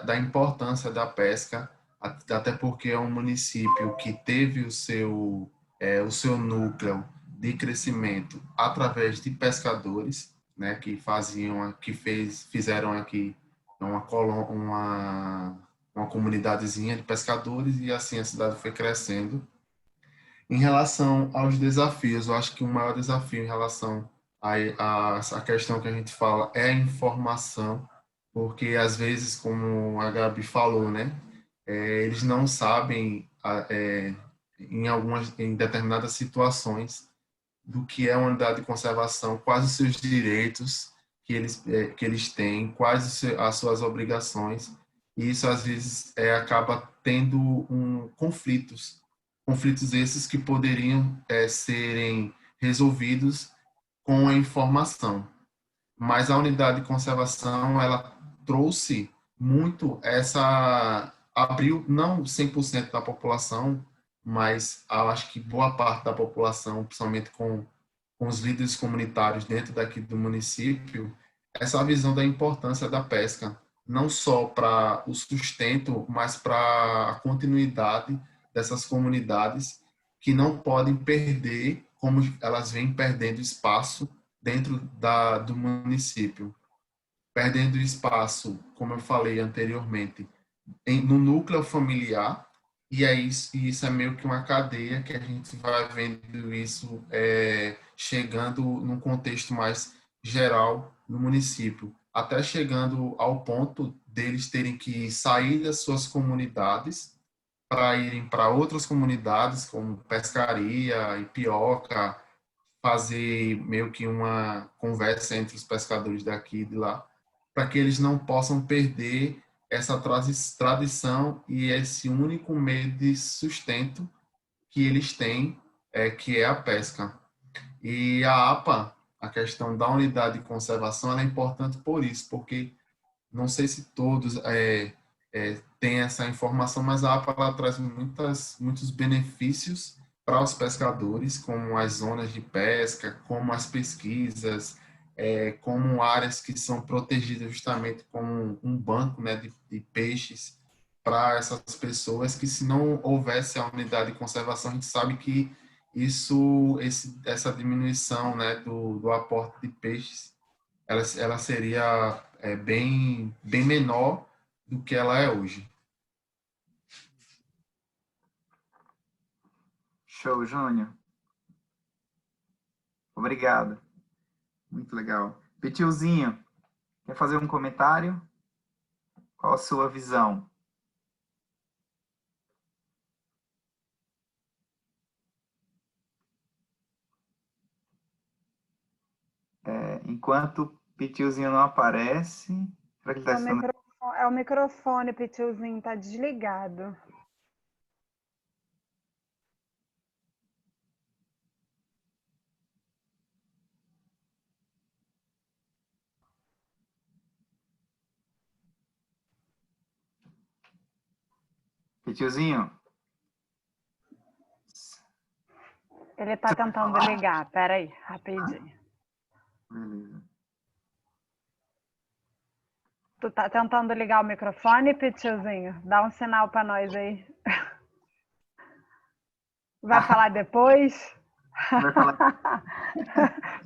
S7: da importância da pesca, até porque é um município que teve o seu núcleo de crescimento através de pescadores, né, fizeram aqui uma comunidadezinha de pescadores, e assim a cidade foi crescendo. Em relação aos desafios, eu acho que o maior desafio em relação a questão que a gente fala é a informação, porque às vezes, como a Gabi falou, né, eles não sabem em determinadas situações do que é uma unidade de conservação, quais os seus direitos que eles têm, quais as suas obrigações. E isso, às vezes, acaba tendo conflitos. Conflitos esses que poderiam serem resolvidos com a informação. Mas a unidade de conservação, ela trouxe muito abriu não 100% da população, mas eu acho que boa parte da população, principalmente com os líderes comunitários dentro daqui do município, essa visão da importância da pesca, não só para o sustento, mas para a continuidade dessas comunidades que não podem perder, como elas vêm perdendo espaço dentro do município. Perdendo espaço, como eu falei anteriormente, no núcleo familiar, e isso é meio que uma cadeia que a gente vai vendo isso chegando num contexto mais geral no município, até chegando ao ponto deles terem que sair das suas comunidades para irem para outras comunidades, como pescaria, Ipioca, fazer meio que uma conversa entre os pescadores daqui e de lá, para que eles não possam perder essa tradição e esse único meio de sustento que eles têm, que é a pesca. E a APA, a questão da unidade de conservação, ela é importante por isso, porque não sei se todos têm essa informação, mas a APA ela traz muitos benefícios para os pescadores, como as zonas de pesca, como as pesquisas, como áreas que são protegidas justamente como um banco, né, de peixes para essas pessoas, que se não houvesse a unidade de conservação, a gente sabe que essa diminuição, né, do aporte de peixes, ela seria bem menor do que ela é hoje.
S4: Show, Júnior. Obrigado. Muito legal. Petilzinho, quer fazer um comentário? Qual a sua visão? Enquanto o Petilzinho não aparece... Será que ele tá
S2: É o microfone, Petilzinho, tá desligado.
S4: Petilzinho?
S2: Ele tá tentando ligar. Pera aí, rapidinho.
S4: Beleza.
S2: Tu tá tentando ligar o microfone, Petilzinho? Dá um sinal pra nós aí. Vai falar depois?
S4: Vai falar.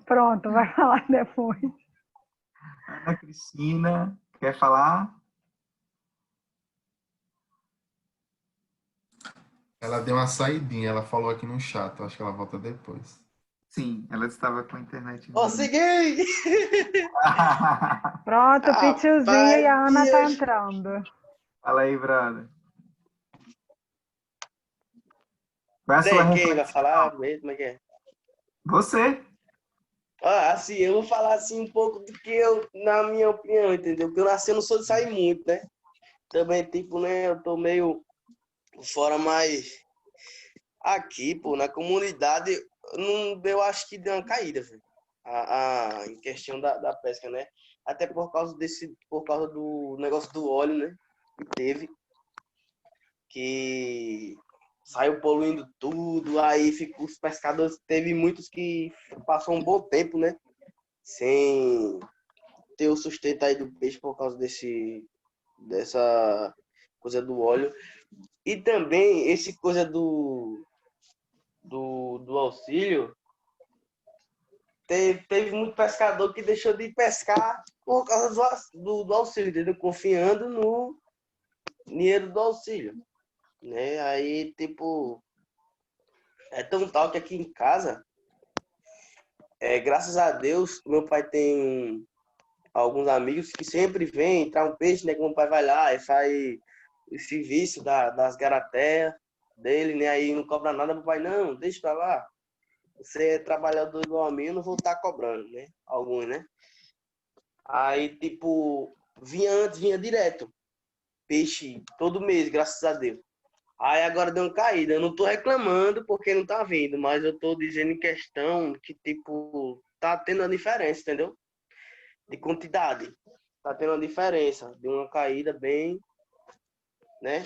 S2: Pronto, vai falar depois.
S4: Ana Cristina, quer falar?
S7: Ela deu uma saidinha, ela falou aqui no chat, acho que ela volta depois.
S4: Sim, ela estava com a internet.
S3: Consegui!
S2: Pronto, o Petilzinho e a Ana tá entrando.
S4: Fala aí, brother. Qual é a sua
S3: Quem vai
S4: reflexão?
S3: falar mesmo? Como é que é?
S4: Você?
S3: Assim, eu vou falar assim um pouco do que eu, na minha opinião, entendeu? Porque eu nasci, eu não sou de sair muito, né? Também, tipo, né, eu tô meio fora, mas aqui, pô, na comunidade, eu acho que deu uma caída, velho. Em questão da pesca, né? Até por causa do negócio do óleo, né? Que teve, que saiu poluindo tudo, aí os pescadores, teve muitos que passou um bom tempo, né? Sem ter o sustento aí do peixe por causa dessa coisa do óleo. E também esse coisa do auxílio, teve muito pescador que deixou de pescar por causa do auxílio, entendeu? Confiando no dinheiro do auxílio, né? Aí, tipo, é tão tal que aqui em casa, graças a Deus, meu pai tem alguns amigos que sempre vêm entrar um peixe, né? Que meu pai vai lá e faz o serviço das garateias dele, né? Aí não cobra nada, meu pai, não, deixa pra lá. você é trabalhador igual a mim, eu não vou estar cobrando, né? Alguns, né? Aí, tipo, vinha direto. Peixe todo mês, graças a Deus. Aí agora deu uma caída. Eu não tô reclamando porque não tá vindo, mas eu tô dizendo em questão que, tipo, tá tendo uma diferença, entendeu? De quantidade. Tá tendo uma diferença. Deu uma caída bem, né?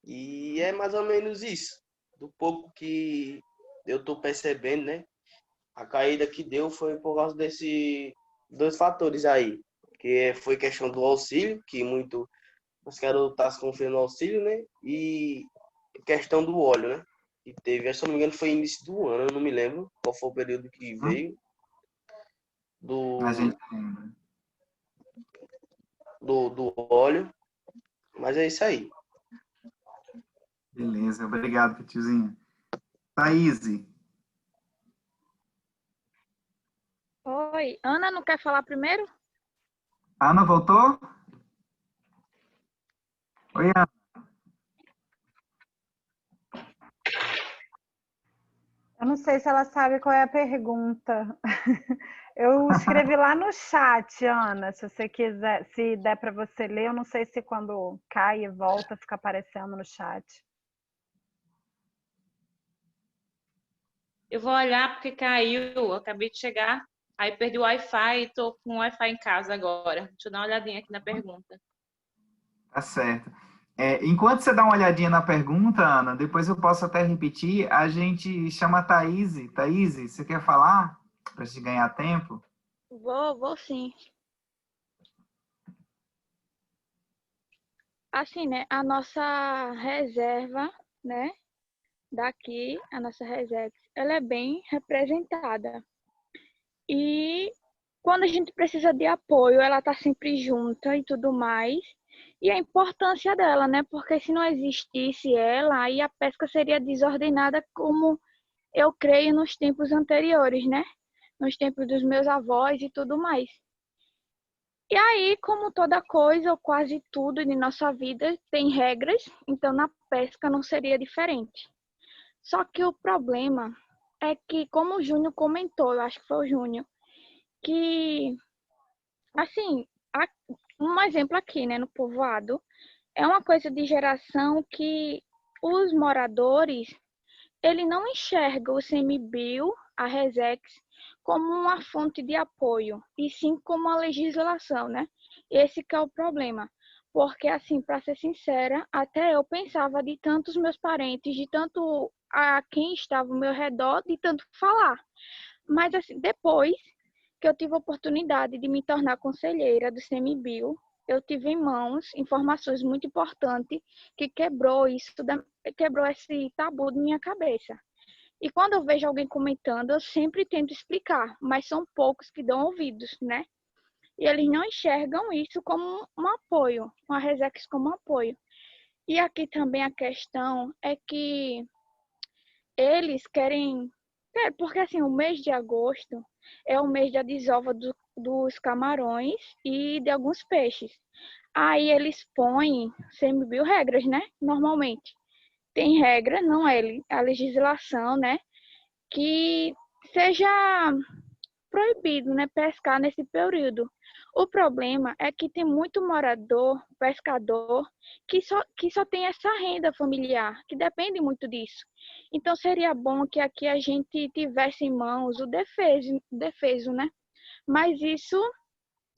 S3: E é mais ou menos isso. Do pouco que eu tô percebendo, né? A caída que deu foi por causa desses dois fatores aí. Que foi questão do auxílio, que muito os caras estão se confiando no auxílio, né? E questão do óleo, né? Que teve, se não me engano, foi início do ano, eu não me lembro qual foi o período que veio
S4: A
S3: do,
S4: gente lembra.
S3: do óleo. Mas é isso aí.
S4: Beleza, obrigado, tiozinho. Thaís,
S8: Oi, Ana não quer falar primeiro?
S4: Ana voltou? Oi, Ana.
S2: Eu não sei se ela sabe qual é a pergunta. Eu escrevi lá no chat, Ana, se você quiser, se der para você ler, eu não sei se quando cai e volta fica aparecendo no chat.
S1: Eu vou olhar porque caiu, eu acabei de chegar, aí perdi o Wi-Fi e tô com o Wi-Fi em casa agora. Deixa eu dar uma olhadinha aqui na pergunta.
S4: Tá certo. Enquanto você dá uma olhadinha na pergunta, Ana, depois eu posso até repetir, a gente chama a Thaís. Thaís, você quer falar? Para a gente ganhar tempo?
S8: Vou sim. Assim, né? A nossa reserva, né? Daqui, a nossa reserva, ela é bem representada. E quando a gente precisa de apoio, ela tá sempre junta e tudo mais. E a importância dela, né? Porque se não existisse ela, aí a pesca seria desordenada como eu creio nos tempos anteriores, né? Nos tempos dos meus avós e tudo mais. E aí, como toda coisa, ou quase tudo de nossa vida tem regras, então na pesca não seria diferente. Só que o problema é que, como o Júnior comentou, eu acho que foi o Júnior, que, assim, um exemplo aqui, né, no povoado, é uma coisa de geração que os moradores, ele não enxerga o CMBio, a Resex, como uma fonte de apoio, e sim como a legislação, né? Esse que é o problema. Porque, assim, para ser sincera, até eu pensava de tantos meus parentes, de tanto a quem estava ao meu redor, de tanto falar. Mas, assim, depois que eu tive a oportunidade de me tornar conselheira do CMBio, eu tive em mãos informações muito importantes que quebrou esse tabu de minha cabeça. E quando eu vejo alguém comentando, eu sempre tento explicar, mas são poucos que dão ouvidos, né? E eles não enxergam isso como um apoio, uma Resex como um apoio. E aqui também a questão é que eles querem. Porque assim, o mês de agosto é o mês da desova dos camarões e de alguns peixes. Aí eles põem 100.000 regras, né? Normalmente. Tem regra, não é a legislação, né? Que seja proibido, né, pescar nesse período. O problema é que tem muito morador, pescador, que só tem essa renda familiar, que depende muito disso. Então seria bom que aqui a gente tivesse em mãos o defeso, né? Mas isso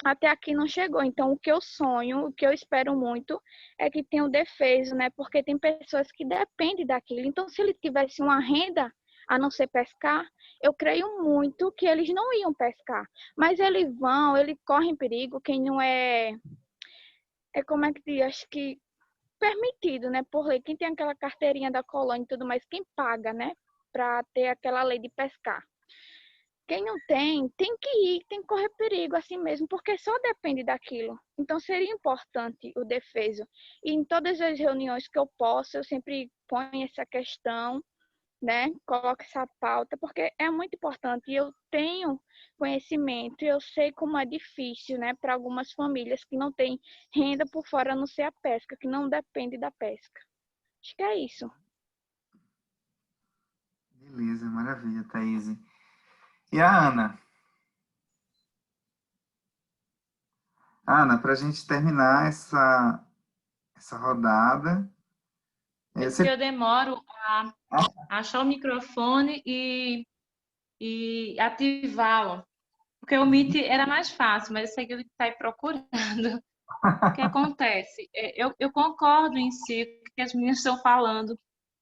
S8: até aqui não chegou. Então o que eu sonho, o que eu espero muito é que tenha o defeso, né? Porque tem pessoas que dependem daquilo. Então se ele tivesse uma renda a não ser pescar, eu creio muito que eles não iam pescar. Mas eles vão, eles correm perigo, quem não é como é que diz, acho que permitido, né, por lei. Quem tem aquela carteirinha da colônia e tudo mais, quem paga, né, para ter aquela lei de pescar. Quem não tem, tem que ir, tem que correr perigo assim mesmo, porque só depende daquilo. Então seria importante o defeso. E em todas as reuniões que eu posso, eu sempre ponho essa questão, né? Coloco essa pauta, porque é muito importante. E eu tenho conhecimento, eu sei como é difícil, né, para algumas famílias que não têm renda por fora a não ser a pesca, que não depende da pesca. Acho que é isso.
S4: Beleza, maravilha, Thaís. E a Ana? Ana, para a gente terminar essa rodada,
S1: É porque eu demoro a achar o microfone e ativá-lo. Porque o Meet era mais fácil, mas eu sei que ele está aí procurando. O que acontece? Eu concordo em si com o que as meninas estão falando,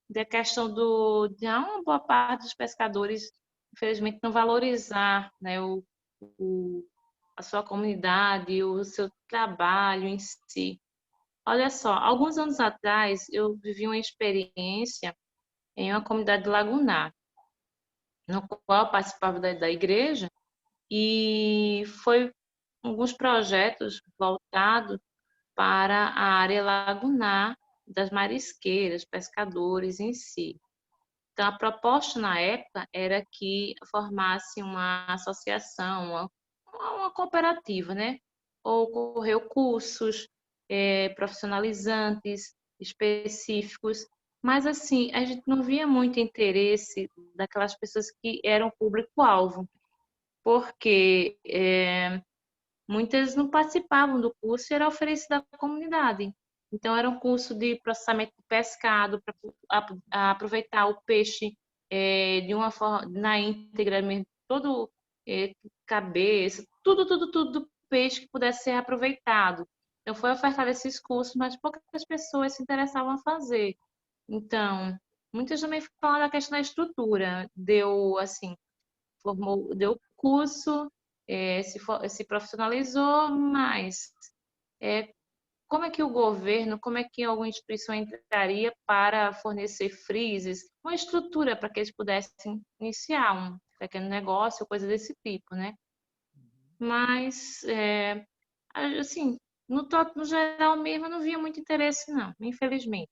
S1: da questão de uma boa parte dos pescadores, infelizmente, não valorizar, né, a sua comunidade, o seu trabalho em si. Olha só, alguns anos atrás eu vivi uma experiência em uma comunidade lagunar, no qual eu participava da igreja, e foi alguns projetos voltados para a área lagunar das marisqueiras, pescadores em si. Então, a proposta na época era que formasse uma associação, uma cooperativa, né? Ocorreu cursos profissionalizantes, específicos, mas assim, a gente não via muito interesse daquelas pessoas que eram público-alvo, porque muitas não participavam do curso e era oferecido à comunidade. Então, era um curso de processamento de pescado, para aproveitar o peixe de uma forma, na íntegra mesmo, todo cabeça, tudo do peixe que pudesse ser aproveitado. Então, foi ofertado esses cursos, mas poucas pessoas se interessavam a fazer. Então, muitas também falam da questão da estrutura. Deu, assim, deu curso, se profissionalizou, mas como é que o governo, como é que alguma instituição entraria para fornecer freezes, uma estrutura para que eles pudessem iniciar um pequeno negócio, coisa desse tipo, né? Mas, assim, no geral mesmo, eu não via muito interesse, não, infelizmente.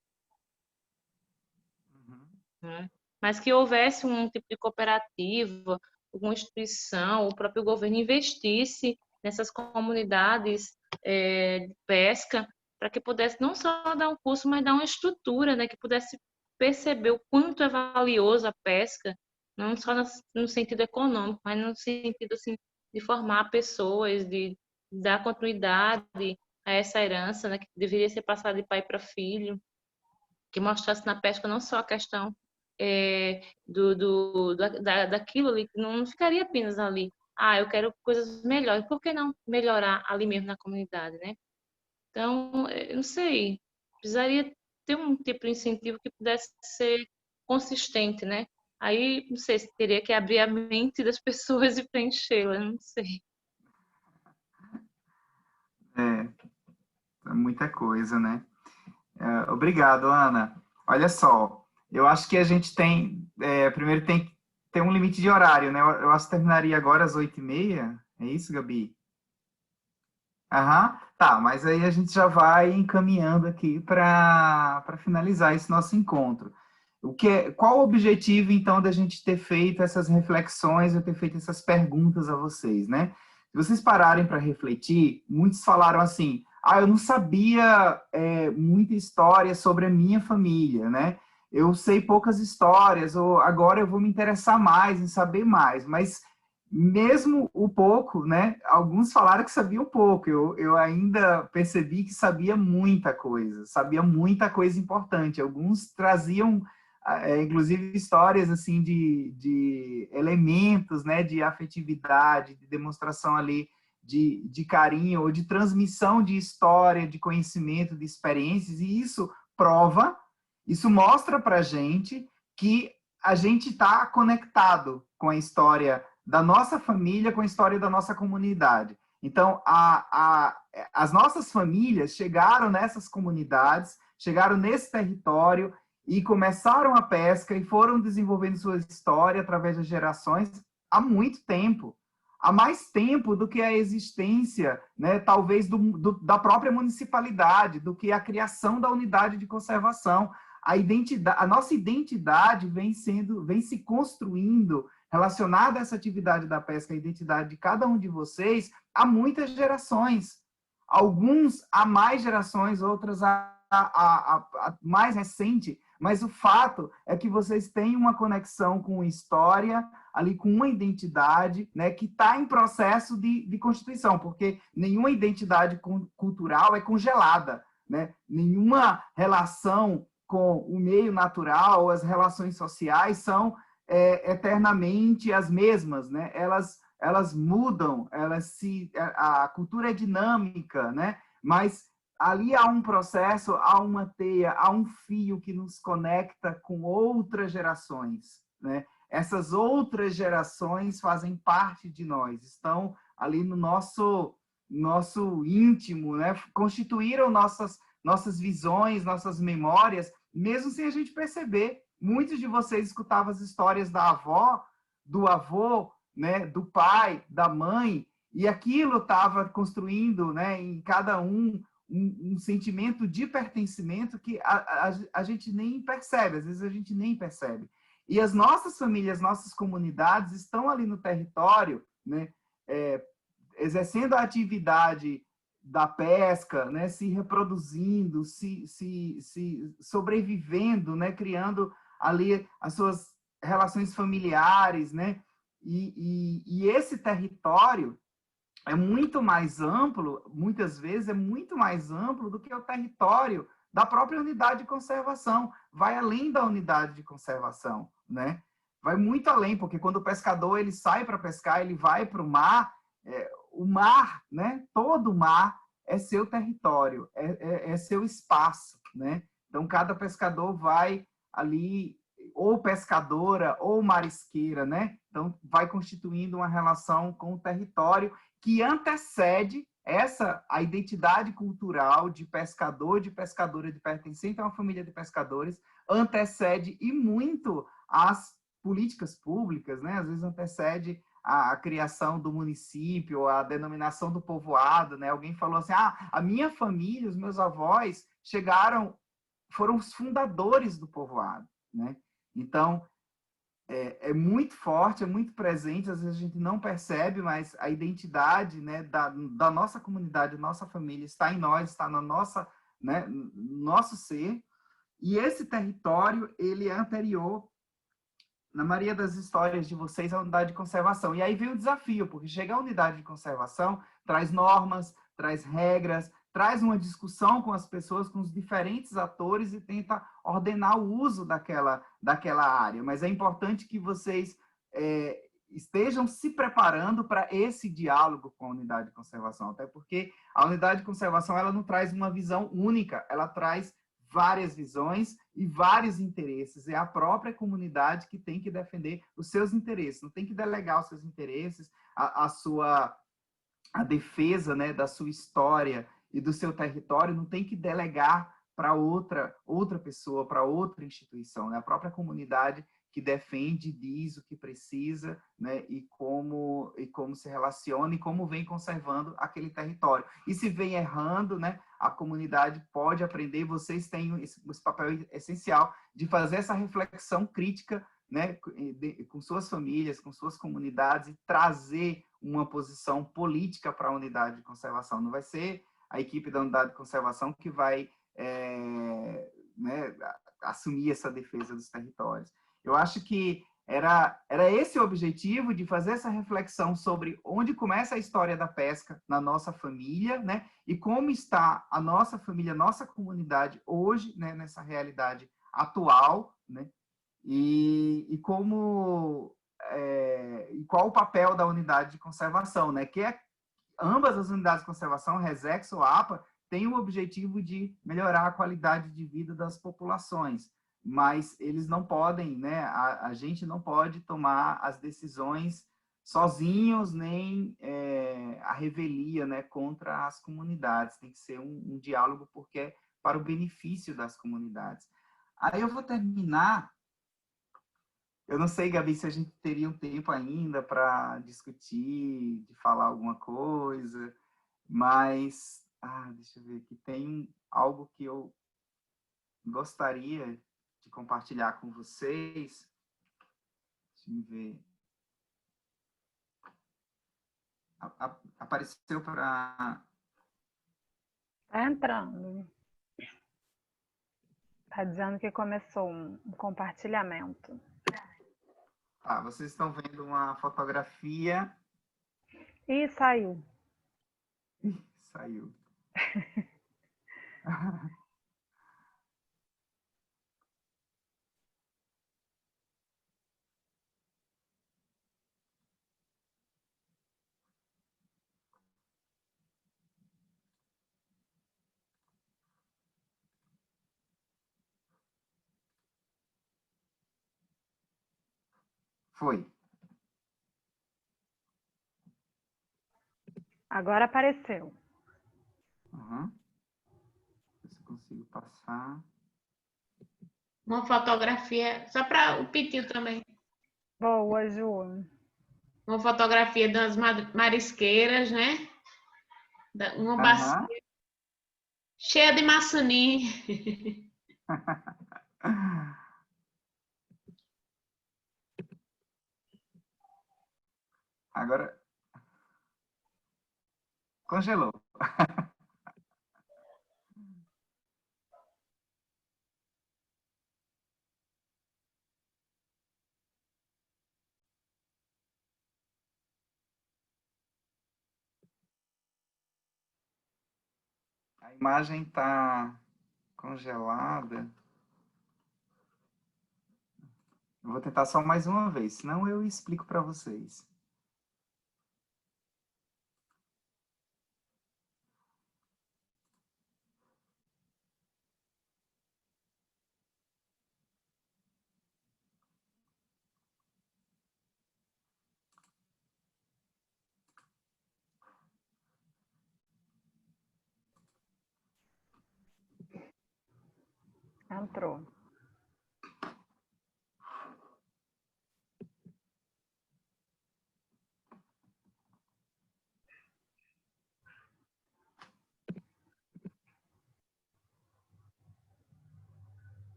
S1: Né? Mas que houvesse um tipo de cooperativa, alguma instituição, o próprio governo investisse nessas comunidades de pesca, para que pudesse não só dar um curso, mas dar uma estrutura, né, que pudesse perceber o quanto é valioso a pesca, não só no sentido econômico, mas no sentido assim, de formar pessoas, de dar continuidade a essa herança, né, que deveria ser passada de pai para filho, que mostrasse na pesca não só a questão daquilo ali, que não ficaria apenas ali. Ah, eu quero coisas melhores. Por que não melhorar ali mesmo na comunidade, né? Então, eu não sei, precisaria ter um tipo de incentivo que pudesse ser consistente, né? Aí, não sei se teria que abrir a mente das pessoas e preenchê-la, não sei.
S4: É muita coisa, né? Obrigado, Ana. Olha só, eu acho que a gente primeiro tem que ter um limite de horário, né? Eu acho que terminaria agora às 8h30, é isso, Gabi? Aham, tá, mas aí a gente já vai encaminhando aqui para finalizar esse nosso encontro. Qual o objetivo, então, da gente ter feito essas reflexões, eu ter feito essas perguntas a vocês, né? Se vocês pararem para refletir, muitos falaram assim, eu não sabia muita história sobre a minha família, né? Eu sei poucas histórias, ou agora eu vou me interessar mais em saber mais, mas mesmo o pouco, né? Alguns falaram que sabiam pouco. Eu ainda percebi que sabia muita coisa importante. Alguns traziam, inclusive, histórias assim de elementos, né? De afetividade, de demonstração ali de carinho ou de transmissão de história, de conhecimento, de experiências. E isso mostra para a gente que a gente está conectado com a história da nossa família, com a história da nossa comunidade. Então, as nossas famílias chegaram nessas comunidades, chegaram nesse território e começaram a pesca e foram desenvolvendo sua história através das gerações há muito tempo. Há mais tempo do que a existência, né, talvez, da própria municipalidade, do que a criação da unidade de conservação. A nossa identidade vem se construindo relacionada a essa atividade da pesca, a identidade de cada um de vocês, há muitas gerações. Alguns há mais gerações, outras há mais recente, Mas o fato é que vocês têm uma conexão com história, ali com uma identidade, né, que está em processo de constituição, porque nenhuma identidade cultural é congelada, né? Nenhuma relação com o meio natural ou as relações sociais são eternamente as mesmas, né? Elas mudam, a cultura é dinâmica, né? Mas ali há um processo, há uma teia, há um fio que nos conecta com outras gerações, né? Essas outras gerações fazem parte de nós, estão ali no nosso íntimo, né? Constituíram nossas visões, nossas memórias, mesmo sem a gente perceber. Muitos de vocês escutavam as histórias da avó, do avô, né? Do pai, da mãe, e aquilo estava construindo, né? Em cada um sentimento de pertencimento que a gente nem percebe, às vezes a gente nem percebe. E as nossas famílias, nossas comunidades estão ali no território, né, exercendo a atividade da pesca, né, se reproduzindo, se sobrevivendo, né, criando ali as suas relações familiares, né, e esse território é muito mais amplo, muitas vezes é muito mais amplo do que o território da própria unidade de conservação. Vai além da unidade de conservação, né? Vai muito além, porque quando o pescador ele sai para pescar, ele vai para o mar, né? Todo o mar é seu território, é seu espaço, né? Então, cada pescador vai ali, ou pescadora, ou marisqueira, né? Então, vai constituindo uma relação com o território que antecede a identidade cultural de pescador, de pescadora, de pertencente a uma família de pescadores, antecede e muito as políticas públicas, né? Às vezes antecede a criação do município, a denominação do povoado, né? Alguém falou assim, a minha família, os meus avós foram os fundadores do povoado, né? Então, é muito forte, é muito presente, às vezes a gente não percebe, mas a identidade, né, da nossa comunidade, nossa família, está em nós, está na nossa, né, no nosso ser, e esse território, ele é anterior, na maioria das histórias de vocês, à unidade de conservação. E aí vem o desafio, porque chegar à unidade de conservação traz normas, traz regras, traz uma discussão com as pessoas, com os diferentes atores e tenta ordenar o uso daquela área. Mas é importante que vocês estejam se preparando para esse diálogo com a unidade de conservação, até porque a unidade de conservação ela não traz uma visão única, ela traz várias visões e vários interesses. É a própria comunidade que tem que defender os seus interesses, não tem que delegar os seus interesses, a defesa, né, da sua história e do seu território, não tem que delegar para outra pessoa, para outra instituição. Né? A própria comunidade que defende, diz o que precisa, né? e como se relaciona e como vem conservando aquele território. E se vem errando, né? A comunidade pode aprender, vocês têm esse papel essencial de fazer essa reflexão crítica, né? Com suas famílias, com suas comunidades, e trazer uma posição política para a unidade de conservação. Não vai ser a equipe da unidade de conservação que vai né, assumir essa defesa dos territórios. Eu acho que era esse o objetivo, de fazer essa reflexão sobre onde começa a história da pesca na nossa família, né? E como está a nossa família, a nossa comunidade hoje, né? Nessa realidade atual, né? E como e qual o papel da unidade de conservação, né? Que ambas as unidades de conservação, Resex ou APA, têm o objetivo de melhorar a qualidade de vida das populações, mas eles não podem, né? A gente não pode tomar as decisões sozinhos, nem a revelia, né, contra as comunidades. Tem que ser um diálogo, porque é para o benefício das comunidades. Aí eu vou terminar. Eu não sei, Gabi, se a gente teria um tempo ainda para discutir, de falar alguma coisa, mas deixa eu ver aqui. Tem algo que eu gostaria de compartilhar com vocês. Deixa eu ver. Apareceu para...
S2: Tá entrando. Tá dizendo que começou um compartilhamento.
S4: Tá, vocês estão vendo uma fotografia.
S2: Ih, saiu.
S4: Ih, saiu. Foi.
S2: Agora apareceu.
S4: Uhum. Ver se eu consigo passar.
S9: Uma fotografia, só para o Pitinho também.
S2: Boa, Ju.
S9: Uma fotografia das marisqueiras, né? Uma bacia
S4: Aham.
S9: cheia de maçunim.
S4: Agora congelou. A imagem está congelada. Eu vou tentar só mais uma vez, senão eu explico para vocês.
S2: Entrou.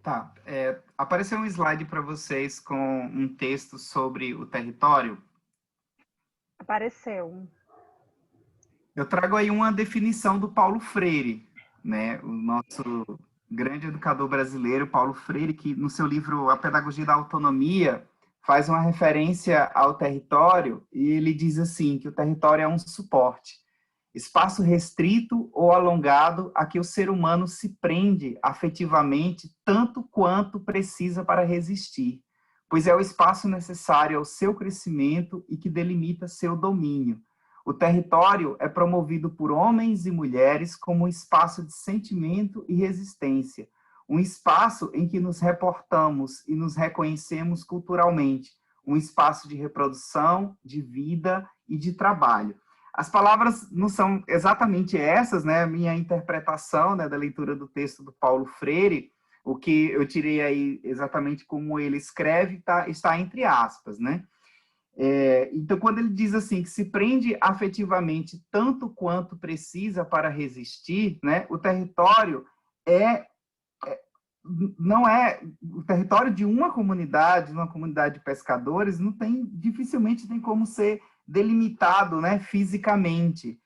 S4: Tá, apareceu um slide para vocês com um texto sobre o território.
S2: Apareceu.
S4: Eu trago aí uma definição do Paulo Freire, né? O nosso grande educador brasileiro, Paulo Freire, que no seu livro A Pedagogia da Autonomia faz uma referência ao território e ele diz assim, que o território é um suporte, espaço restrito ou alongado a que o ser humano se prende afetivamente tanto quanto precisa para resistir, pois é o espaço necessário ao seu crescimento e que delimita seu domínio. O território é promovido por homens e mulheres como um espaço de sentimento e resistência, um espaço em que nos reportamos e nos reconhecemos culturalmente, um espaço de reprodução, de vida e de trabalho. As palavras não são exatamente essas, né? A minha interpretação, né, da leitura do texto do Paulo Freire, o que eu tirei aí exatamente como ele escreve, está entre aspas, né? Então, quando ele diz assim, que se prende afetivamente tanto quanto precisa para resistir, né, o território não é o território de uma comunidade de pescadores, dificilmente tem como ser delimitado, né, fisicamente,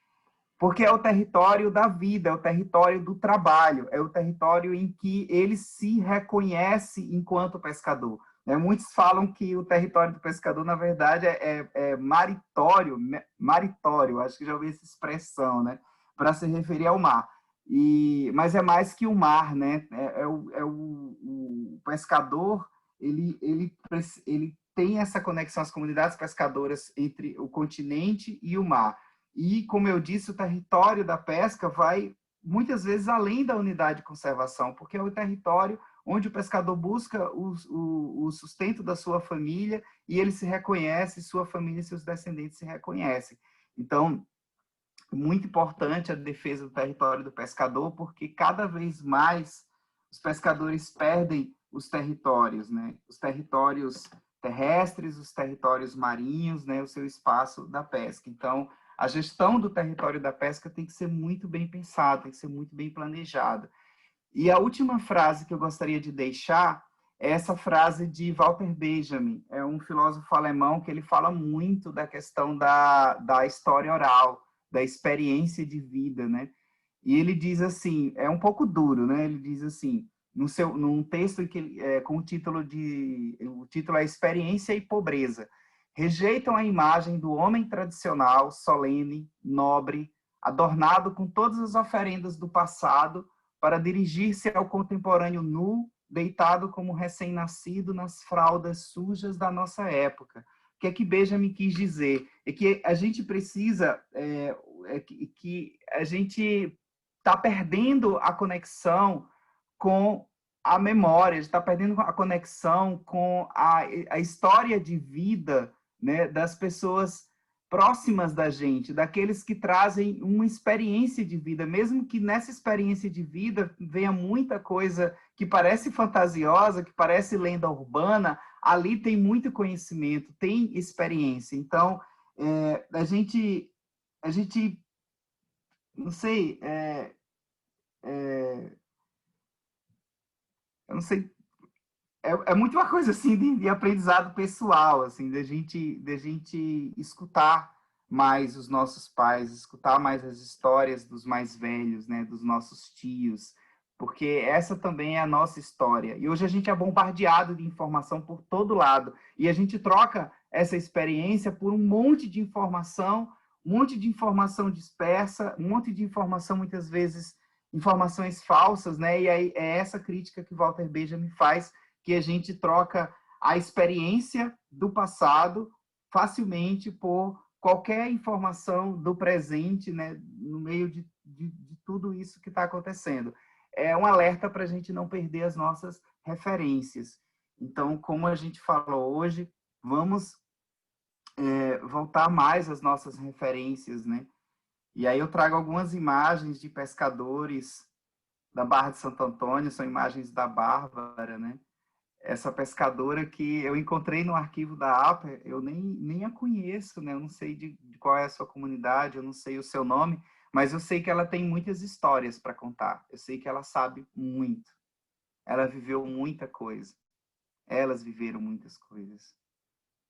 S4: porque é o território da vida, é o território do trabalho, é o território em que ele se reconhece enquanto pescador. Muitos falam que o território do pescador, na verdade, é maritório, acho que já ouvi essa expressão, né, para se referir ao mar. Mas é mais que o mar, né? O pescador, ele tem essa conexão às comunidades pescadoras entre o continente e o mar. E, como eu disse, o território da pesca vai muitas vezes além da unidade de conservação, porque é o território onde o pescador busca o sustento da sua família e ele se reconhece, sua família e seus descendentes se reconhecem. Então, muito importante a defesa do território do pescador, porque cada vez mais os pescadores perdem os territórios, né? Os territórios terrestres, os territórios marinhos, né? O seu espaço da pesca. Então, a gestão do território da pesca tem que ser muito bem pensada, tem que ser muito bem planejada. E a última frase que eu gostaria de deixar é essa frase de Walter Benjamin, é um filósofo alemão que ele fala muito da questão da história oral, da experiência de vida, né? E ele diz assim, é um pouco duro, né? Ele diz assim, num texto com o título é Experiência e Pobreza. Rejeitam a imagem do homem tradicional, solene, nobre, adornado com todas as oferendas do passado, para dirigir-se ao contemporâneo nu, deitado como recém-nascido nas fraldas sujas da nossa época. O que é que Benjamin quis dizer? É que a gente precisa, que a gente está perdendo a conexão com a memória, está perdendo a conexão com a história de vida, né, das pessoas próximas da gente, daqueles que trazem uma experiência de vida, mesmo que nessa experiência de vida venha muita coisa que parece fantasiosa, que parece lenda urbana, ali tem muito conhecimento, tem experiência. Então, a gente, não sei, eu não sei, é muito uma coisa assim de aprendizado pessoal, assim, da gente escutar mais os nossos pais, escutar mais as histórias dos mais velhos, né, dos nossos tios, porque essa também é a nossa história. E hoje a gente é bombardeado de informação por todo lado, e a gente troca essa experiência por um monte de informação dispersa, um monte de informação, muitas vezes, informações falsas, né? E aí é essa crítica que Walter Benjamin faz, que a gente troca a experiência do passado facilmente por qualquer informação do presente, né? No meio de tudo isso que está acontecendo. É um alerta para a gente não perder as nossas referências. Então, como a gente falou hoje, vamos voltar mais às nossas referências, né? E aí eu trago algumas imagens de pescadores da Barra de Santo Antônio, são imagens da Bárbara, né? Essa pescadora que eu encontrei no arquivo da APA, eu nem a conheço, né? Eu não sei de qual é a sua comunidade, eu não sei o seu nome, mas eu sei que ela tem muitas histórias para contar. Eu sei que ela sabe muito. Ela viveu muita coisa. Elas viveram muitas coisas.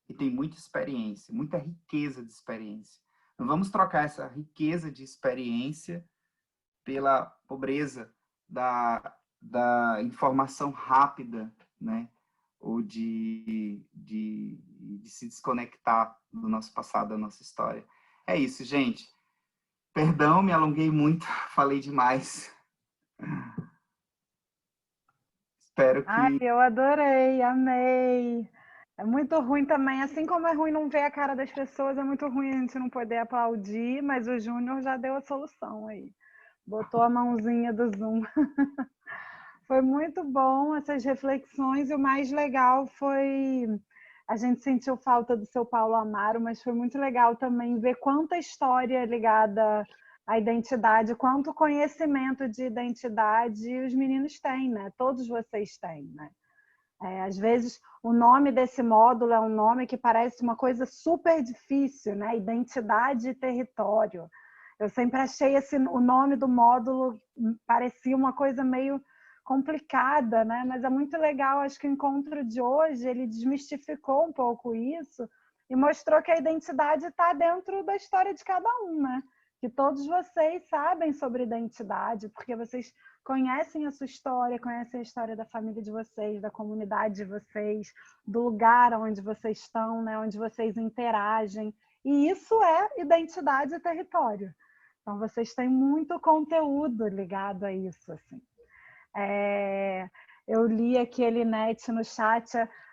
S4: E tem muita experiência, muita riqueza de experiência. Não vamos trocar essa riqueza de experiência pela pobreza da informação rápida, né? Ou de se desconectar do nosso passado, da nossa história. É isso, gente. Perdão, me alonguei muito, falei demais. Espero que...
S2: Ai, eu adorei, amei. É muito ruim também, assim como é ruim não ver a cara das pessoas, é muito ruim a gente não poder aplaudir, mas o Júnior já deu a solução aí. Botou a mãozinha do Zoom. Foi muito bom essas reflexões e o mais legal foi... A gente sentiu falta do seu Paulo Amaro, mas foi muito legal também ver quanta história ligada à identidade, quanto conhecimento de identidade os meninos têm, né? Todos vocês têm, né? Às vezes, o nome desse módulo é um nome que parece uma coisa super difícil, né? Identidade e território. Eu sempre achei o nome do módulo parecia uma coisa meio complicada, né? Mas é muito legal, acho que o encontro de hoje, ele desmistificou um pouco isso e mostrou que a identidade está dentro da história de cada um, né? Que todos vocês sabem sobre identidade, porque vocês conhecem a sua história, conhecem a história da família de vocês, da comunidade de vocês, do lugar onde vocês estão, né? Onde vocês interagem. E isso é identidade e território. Então, vocês têm muito conteúdo ligado a isso, assim. Eu li aqui a Elinete no chat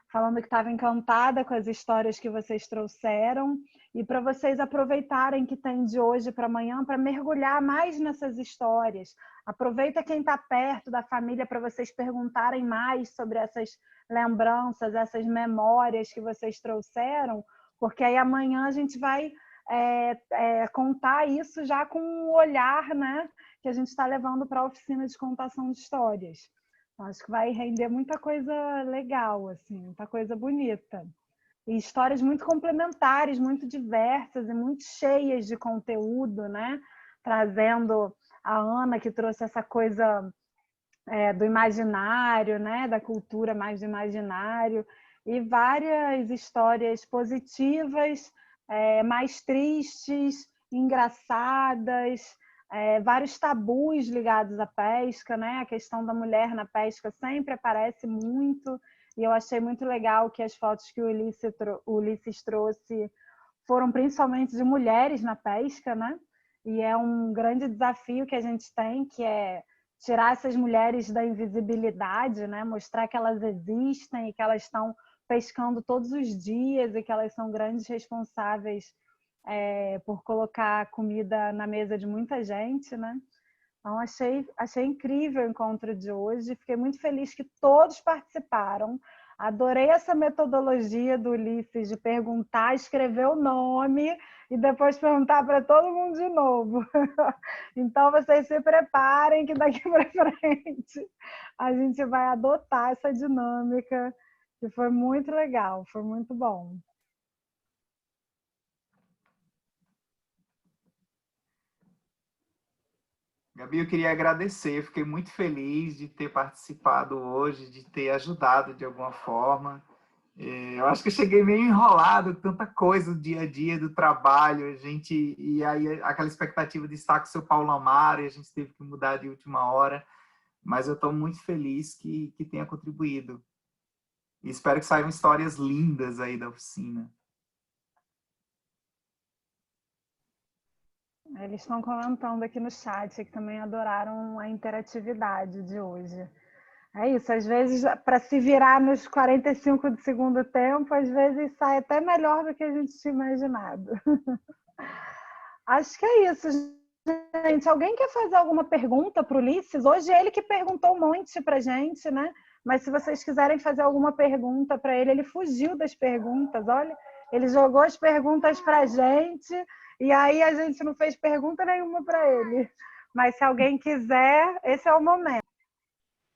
S2: falando que estava encantada com as histórias que vocês trouxeram e para vocês aproveitarem que tem de hoje para amanhã para mergulhar mais nessas histórias. Aproveita quem está perto da família para vocês perguntarem mais sobre essas lembranças, essas memórias que vocês trouxeram, porque aí amanhã a gente vai contar isso já com um olhar, né, que a gente está levando para a oficina de contação de histórias. Acho que vai render muita coisa legal, assim, muita coisa bonita. E histórias muito complementares, muito diversas e muito cheias de conteúdo, né? Trazendo a Ana, que trouxe essa coisa do imaginário, né? Da cultura mais do imaginário, e várias histórias positivas, mais tristes, engraçadas, vários tabus ligados à pesca, né? A questão da mulher na pesca sempre aparece muito, e eu achei muito legal que as fotos que o Ulisses trouxe foram principalmente de mulheres na pesca, né? E é um grande desafio que a gente tem, que é tirar essas mulheres da invisibilidade, né? Mostrar que elas existem e que elas estão pescando todos os dias e que elas são grandes responsáveis por colocar comida na mesa de muita gente, né? Então, achei incrível o encontro de hoje. Fiquei muito feliz que todos participaram. Adorei essa metodologia do Ulisses de perguntar, escrever o nome e depois perguntar para todo mundo de novo. Então, vocês se preparem que daqui para frente a gente vai adotar essa dinâmica, que foi muito legal, foi muito bom.
S4: Gabi, eu queria agradecer, eu fiquei muito feliz de ter participado hoje, de ter ajudado de alguma forma. Eu acho que eu cheguei meio enrolado, tanta coisa do dia a dia, do trabalho, e aí aquela expectativa de estar com o seu Paulo Amaro, e a gente teve que mudar de última hora, mas eu estou muito feliz que tenha contribuído. E espero que saiam histórias lindas aí da oficina.
S2: Eles estão comentando aqui no chat que também adoraram a interatividade de hoje. É isso, às vezes, para se virar nos 45 do segundo tempo, às vezes sai até melhor do que a gente tinha imaginado. Acho que é isso, gente. Alguém quer fazer alguma pergunta para o Ulisses? Hoje é ele que perguntou um monte para a gente, né? Mas se vocês quiserem fazer alguma pergunta para ele, ele fugiu das perguntas, olha. Ele jogou as perguntas para a gente e aí a gente não fez pergunta nenhuma para ele. Mas se alguém quiser, esse é o momento.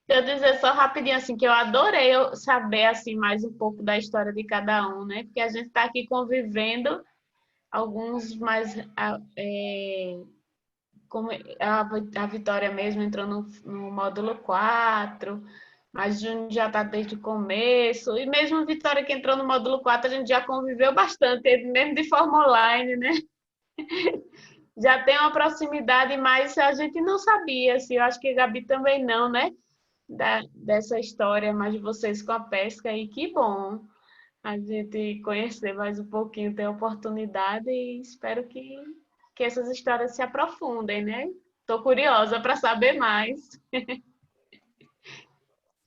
S9: Eu dizer só rapidinho assim que eu adorei saber assim mais um pouco da história de cada um, né? Porque a gente está aqui convivendo, alguns mais como a Vitória mesmo entrou no módulo 4, mas Júnior já está desde o começo, e mesmo a Vitória que entrou no módulo 4, a gente já conviveu bastante, mesmo de forma online, né? Já tem uma proximidade, mas a gente não sabia, assim, eu acho que a Gabi também não, né? Dessa história mais de vocês com a pesca, e que bom a gente conhecer mais um pouquinho, ter a oportunidade, e espero que essas histórias se aprofundem, né? Estou curiosa para saber mais.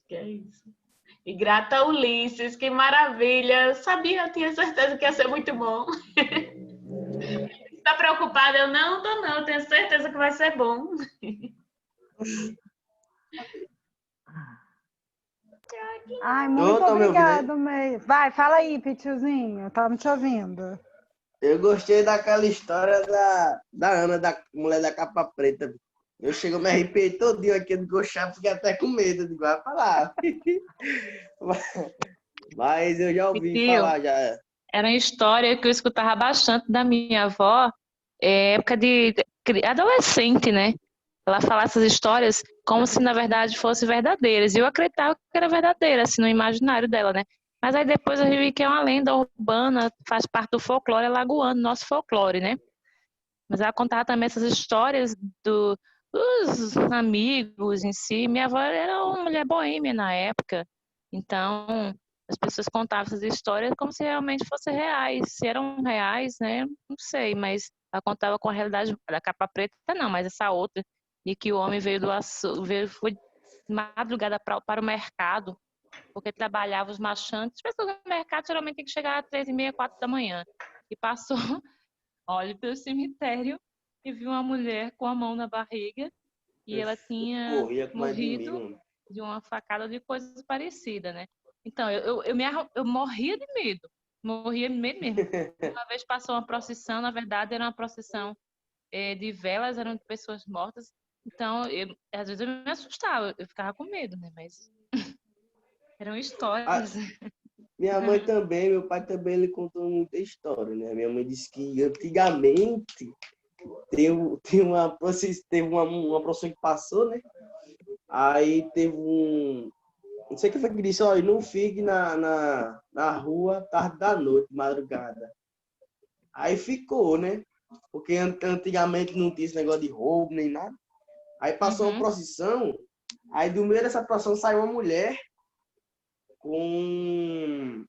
S9: Que é isso. E grata a Ulisses, que maravilha! Sabia, eu tinha certeza que ia ser muito bom. Está preocupada? Eu não estou, não. Tenho certeza que vai ser bom.
S2: Ai, muito obrigado, May. Vai, fala aí, Pitiozinho. Estamos te ouvindo.
S3: Eu gostei daquela história da Ana, da mulher da capa preta. Eu chego, me arrepiei todinho aqui do Gochá, fiquei até com medo de vai falar. Mas eu já ouvi falar já.
S1: Era uma história que eu escutava bastante da minha avó, época de adolescente, né? Ela falava essas histórias como se na verdade fossem verdadeiras. E eu acreditava que era verdadeira, assim, no imaginário dela, né? Mas aí depois eu vi que é uma lenda urbana, faz parte do folclore alagoano, nosso folclore, né? Mas ela contava também essas histórias dos amigos em si. Minha avó era uma mulher boêmia na época, então as pessoas contavam essas histórias como se realmente fossem reais. Se eram reais, né? Não sei, mas ela contava com a realidade da capa preta, não, mas essa outra, de que o homem veio foi de madrugada para o mercado, porque trabalhava os machantes. As pessoas no mercado geralmente tem que chegar às 3h30, 4 da manhã. E passou, olha, pelo cemitério e viu uma mulher com a mão na barriga e ela tinha morrido de uma facada de coisas parecidas, né? Então, eu morria de medo. Morria de medo mesmo. Uma vez passou uma procissão, na verdade era uma procissão de velas, eram de pessoas mortas. Então, às vezes eu me assustava, eu ficava com medo, né? Mas eram histórias.
S3: Minha mãe também, meu pai também, ele contou muita história, né? Minha mãe disse que antigamente teve uma procissão que passou, né? Aí teve não sei o que foi que disse, olha, não fique na rua tarde da noite, madrugada. Aí ficou, né? Porque antigamente não tinha esse negócio de roubo nem nada. Aí passou uma procissão, aí do meio dessa procissão saiu uma mulher com,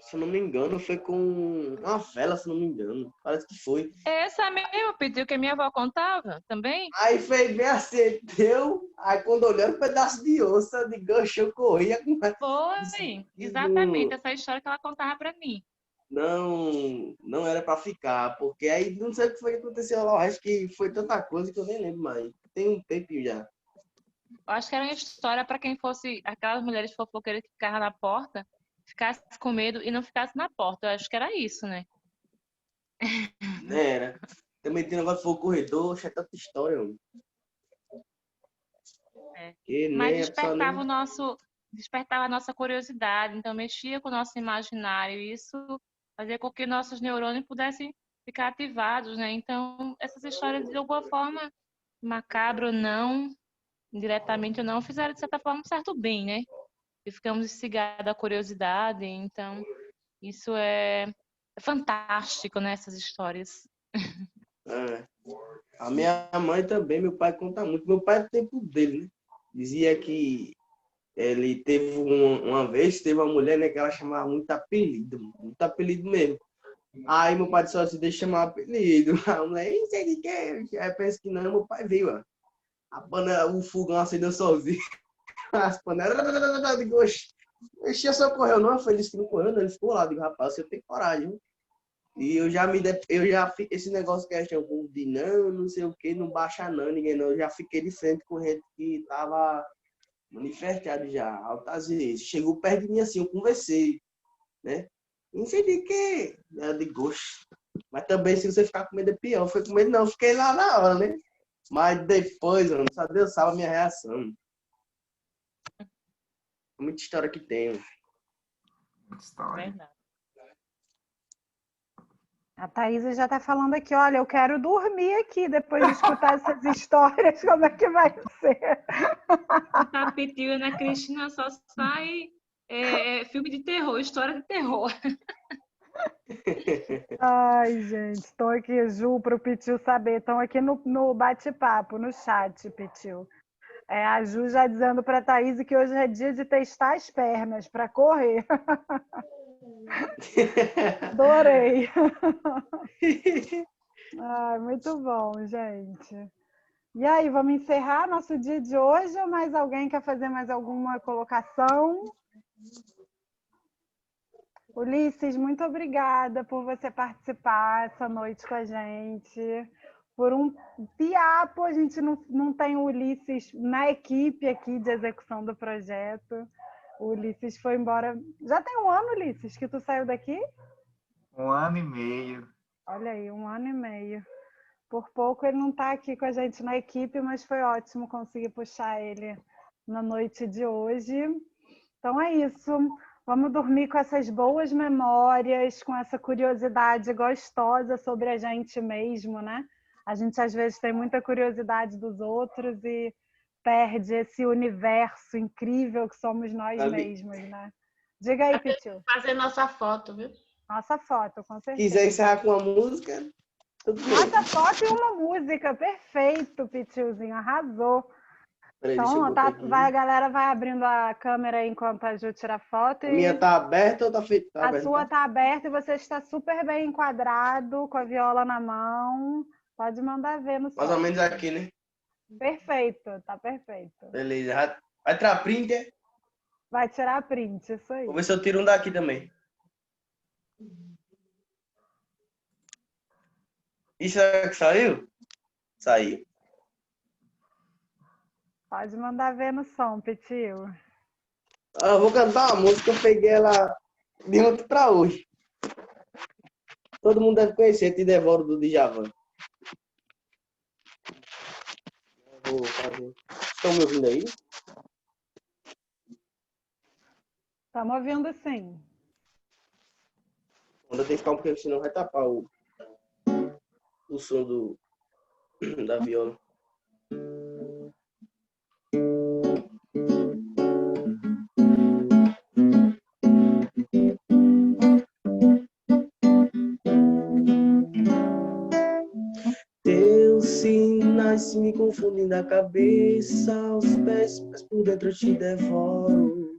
S3: se eu não me engano, foi com uma vela, se eu não me engano. Parece que foi.
S1: Essa mesmo, pediu que a minha avó contava também.
S3: Aí fez bem assim, deu. Aí quando olhou, um pedaço de osso, de gancho, eu corria.
S1: Foi, exatamente, essa história que ela contava pra mim.
S3: Não era pra ficar, porque aí não sei o que foi que aconteceu lá. Eu acho que foi tanta coisa que eu nem lembro mais. Tem um tempinho já.
S1: Eu acho que era uma história para quem fosse, aquelas mulheres fofoqueiras que ficavam na porta, ficasse com medo e não ficasse na porta. Eu acho que era isso, né?
S3: Era. Também tem negócio de fogo corredor, é tanta história, mano.
S1: Mas despertava a nossa curiosidade, então mexia com o nosso imaginário, e isso fazia com que nossos neurônios pudessem ficar ativados, né? Então, essas histórias, de alguma forma, macabro ou não, indiretamente ou não, fizeram, de certa forma, um certo bem, né? E ficamos instigados à curiosidade, então, isso é fantástico, né? Essas histórias.
S3: É. A minha mãe também, meu pai conta muito. Meu pai é do tempo dele, né? Dizia que ele teve uma vez, teve uma mulher, né, que ela chamava muito apelido mesmo. Aí meu pai disse assim, deixa eu chamar apelido. A mulher, não sei de que. Aí pensa que não, meu pai veio, ó. A panela, o fogão acendeu sozinho. As panelas, digo, oxe, só correu, não, foi ele que não correu, não, ele ficou lá, digo, rapaz, você tem coragem, viu? E esse negócio que é de não sei o que, não baixa não, ninguém não, eu já fiquei de frente com gente que tava manifestado já, altas vezes. Chegou perto de mim assim, eu conversei, né? Não sei de quê. Eu digo, oxe. Mas também, se você ficar com medo, é pior. Foi com medo, não. Fiquei lá na hora, né? Mas depois, mano, só Deus sabe a minha reação. Muita história que tem.
S4: Muita história.
S1: Verdade.
S2: A Thaisa já tá falando aqui, olha, eu quero dormir aqui depois de escutar essas histórias, como é que vai ser?
S1: A Pitiu e Ana Cristina só sai filme de terror, história de terror.
S2: Ai, gente, estão aqui, Ju, para o Pitiu saber, estão aqui no bate-papo, no chat, Pitiu. A Ju já dizendo para a Thaís que hoje é dia de testar as pernas para correr. Adorei. Ai, muito bom, gente. E aí, vamos encerrar nosso dia de hoje ou mais alguém quer fazer mais alguma colocação? Ulisses, muito obrigada por você participar essa noite com a gente. Por um piapo, a gente não tem o Ulisses na equipe aqui de execução do projeto. O Ulisses foi embora. Já tem um ano, Ulisses, que tu saiu daqui?
S4: 1 ano e meio.
S2: Olha aí, 1 ano e meio. Por pouco ele não está aqui com a gente na equipe, mas foi ótimo conseguir puxar ele na noite de hoje. Então é isso. Vamos dormir com essas boas memórias, com essa curiosidade gostosa sobre a gente mesmo, né? A gente às vezes tem muita curiosidade dos outros e perde esse universo incrível que somos nós mesmos, né? Diga aí, Pitiu.
S9: Fazer nossa foto, viu?
S2: Nossa foto, com certeza.
S3: Quiser encerrar com uma música, tudo bem.
S2: Nossa foto e uma música, perfeito, Pitiuzinho, arrasou.
S3: Peraí,
S2: então,
S3: a
S2: galera vai abrindo a câmera aí enquanto a Ju tira a foto.
S3: A minha tá aberta ou tá feita? Tá
S2: a
S3: aberta,
S2: sua tá aberta e você está super bem enquadrado, com a viola na mão. Pode mandar ver no som.
S3: Mais ou menos aqui, né?
S2: Perfeito, tá perfeito.
S3: Beleza. Vai tirar print, é?
S2: Vai tirar print, isso aí.
S3: Vou ver se eu tiro um daqui também. Isso é que saiu? Saiu.
S2: Pode mandar ver no som, Pitiu.
S3: Eu vou cantar uma música, eu peguei ela de ontem pra hoje. Todo mundo deve conhecer, Te Devoro, do Djavan. Vou fazer. Estão me ouvindo aí?
S2: Estamos ouvindo sim.
S3: Ainda tem que ficar um pouquinho, senão vai tapar o som da viola. se me confundindo a cabeça, os pés, mas por dentro eu te devoro.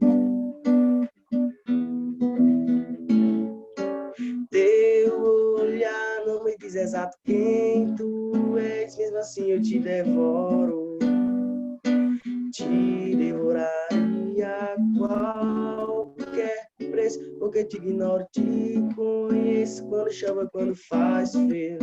S3: Teu olhar não me diz exato quem tu és, mesmo assim eu te devoro. Te devoraria a qualquer preço, porque te ignoro, te conheço quando chama, quando faz frio.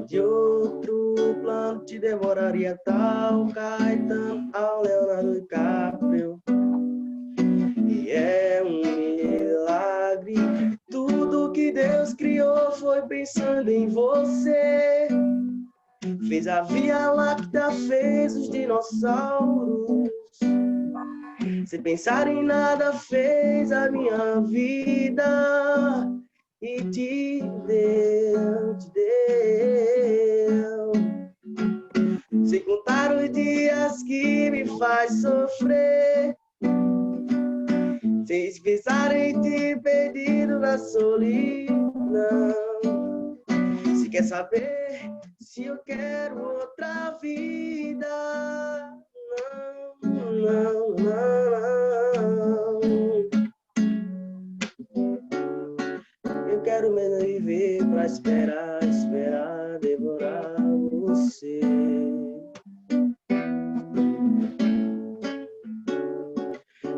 S3: De outro plano te devoraria tal Caetano ao Leonardo DiCaprio. E é um milagre, tudo que Deus criou foi pensando em você. Fez a Via Láctea, fez os dinossauros. Sem pensar em nada, fez a minha vida. E te deu, te deu. Sem contar os dias que me faz sofrer. Sem pensar em ti perdido na solidão. Se quer saber se eu quero outra vida, não, não, não. Eu quero mesmo viver pra esperar, esperar, devorar você.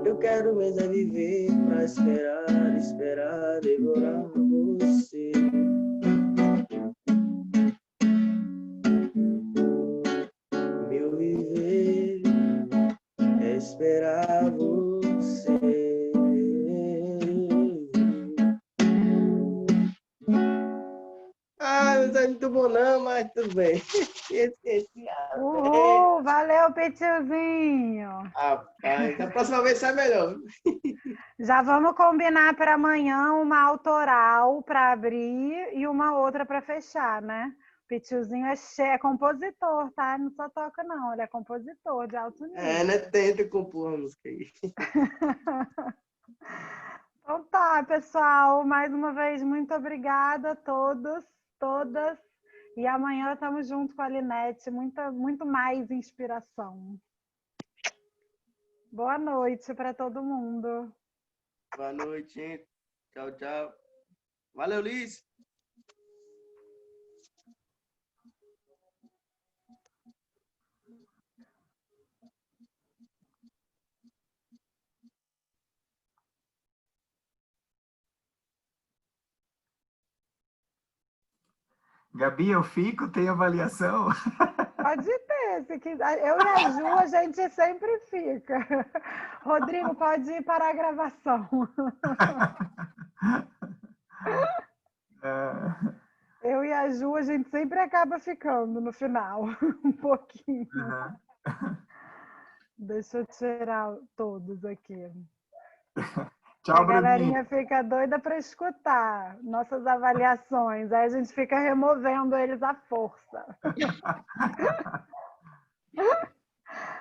S3: Eu quero mesmo viver pra esperar, esperar, devorar você. Meu viver é esperar você. Ah, não é muito bom não, mas tudo bem. Esqueci.
S2: Uhul, valeu, Pitiozinho.
S3: Rapaz, da próxima vez sai melhor.
S2: Já vamos combinar para amanhã uma autoral para abrir e uma outra para fechar, né? O Pitiozinho é compositor, tá? Não só toca, não. Ele é compositor de alto nível.
S3: É, né? Tenta compor uma música aí.
S2: Então tá, pessoal. Mais uma vez, muito obrigada a todos, todas. E amanhã estamos junto com a Linete. Muito mais inspiração. Boa noite para todo mundo.
S3: Boa noite, gente. Tchau, tchau. Valeu, Liz.
S4: Gabi, eu fico? Tem avaliação?
S2: Pode ter, se quiser. Eu e a Ju, a gente sempre fica. Rodrigo, pode ir para a gravação. Eu e a Ju, a gente sempre acaba ficando no final, um pouquinho. Deixa eu tirar todos aqui.
S4: Tchau,
S2: a galerinha
S4: Bruninho.
S2: fica doida para escutar nossas avaliações. Aí a gente fica removendo eles à força.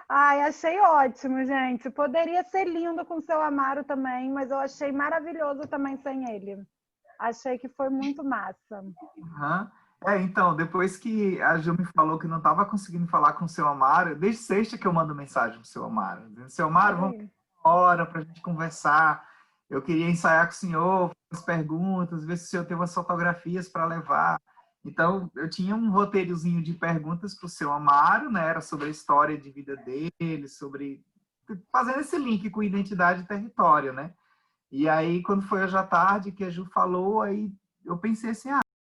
S2: Ai, achei ótimo, gente. Poderia ser lindo com o seu Amaro também, mas eu achei maravilhoso também sem ele. Achei que foi muito massa.
S4: Uhum. Então, depois que a Ju me falou que não estava conseguindo falar com o seu Amaro, desde sexta que eu mando mensagem pro seu Amaro. Dizendo, seu Amaro, vamos embora para a gente conversar. Eu queria ensaiar com o senhor, fazer as perguntas, ver se o senhor tem umas fotografias para levar. Então, eu tinha um roteirozinho de perguntas para o seu Amaro, né? Era sobre a história de vida dele, sobre... fazendo esse link com identidade e território, né? E aí, quando foi hoje à tarde que a Ju falou, aí eu pensei assim,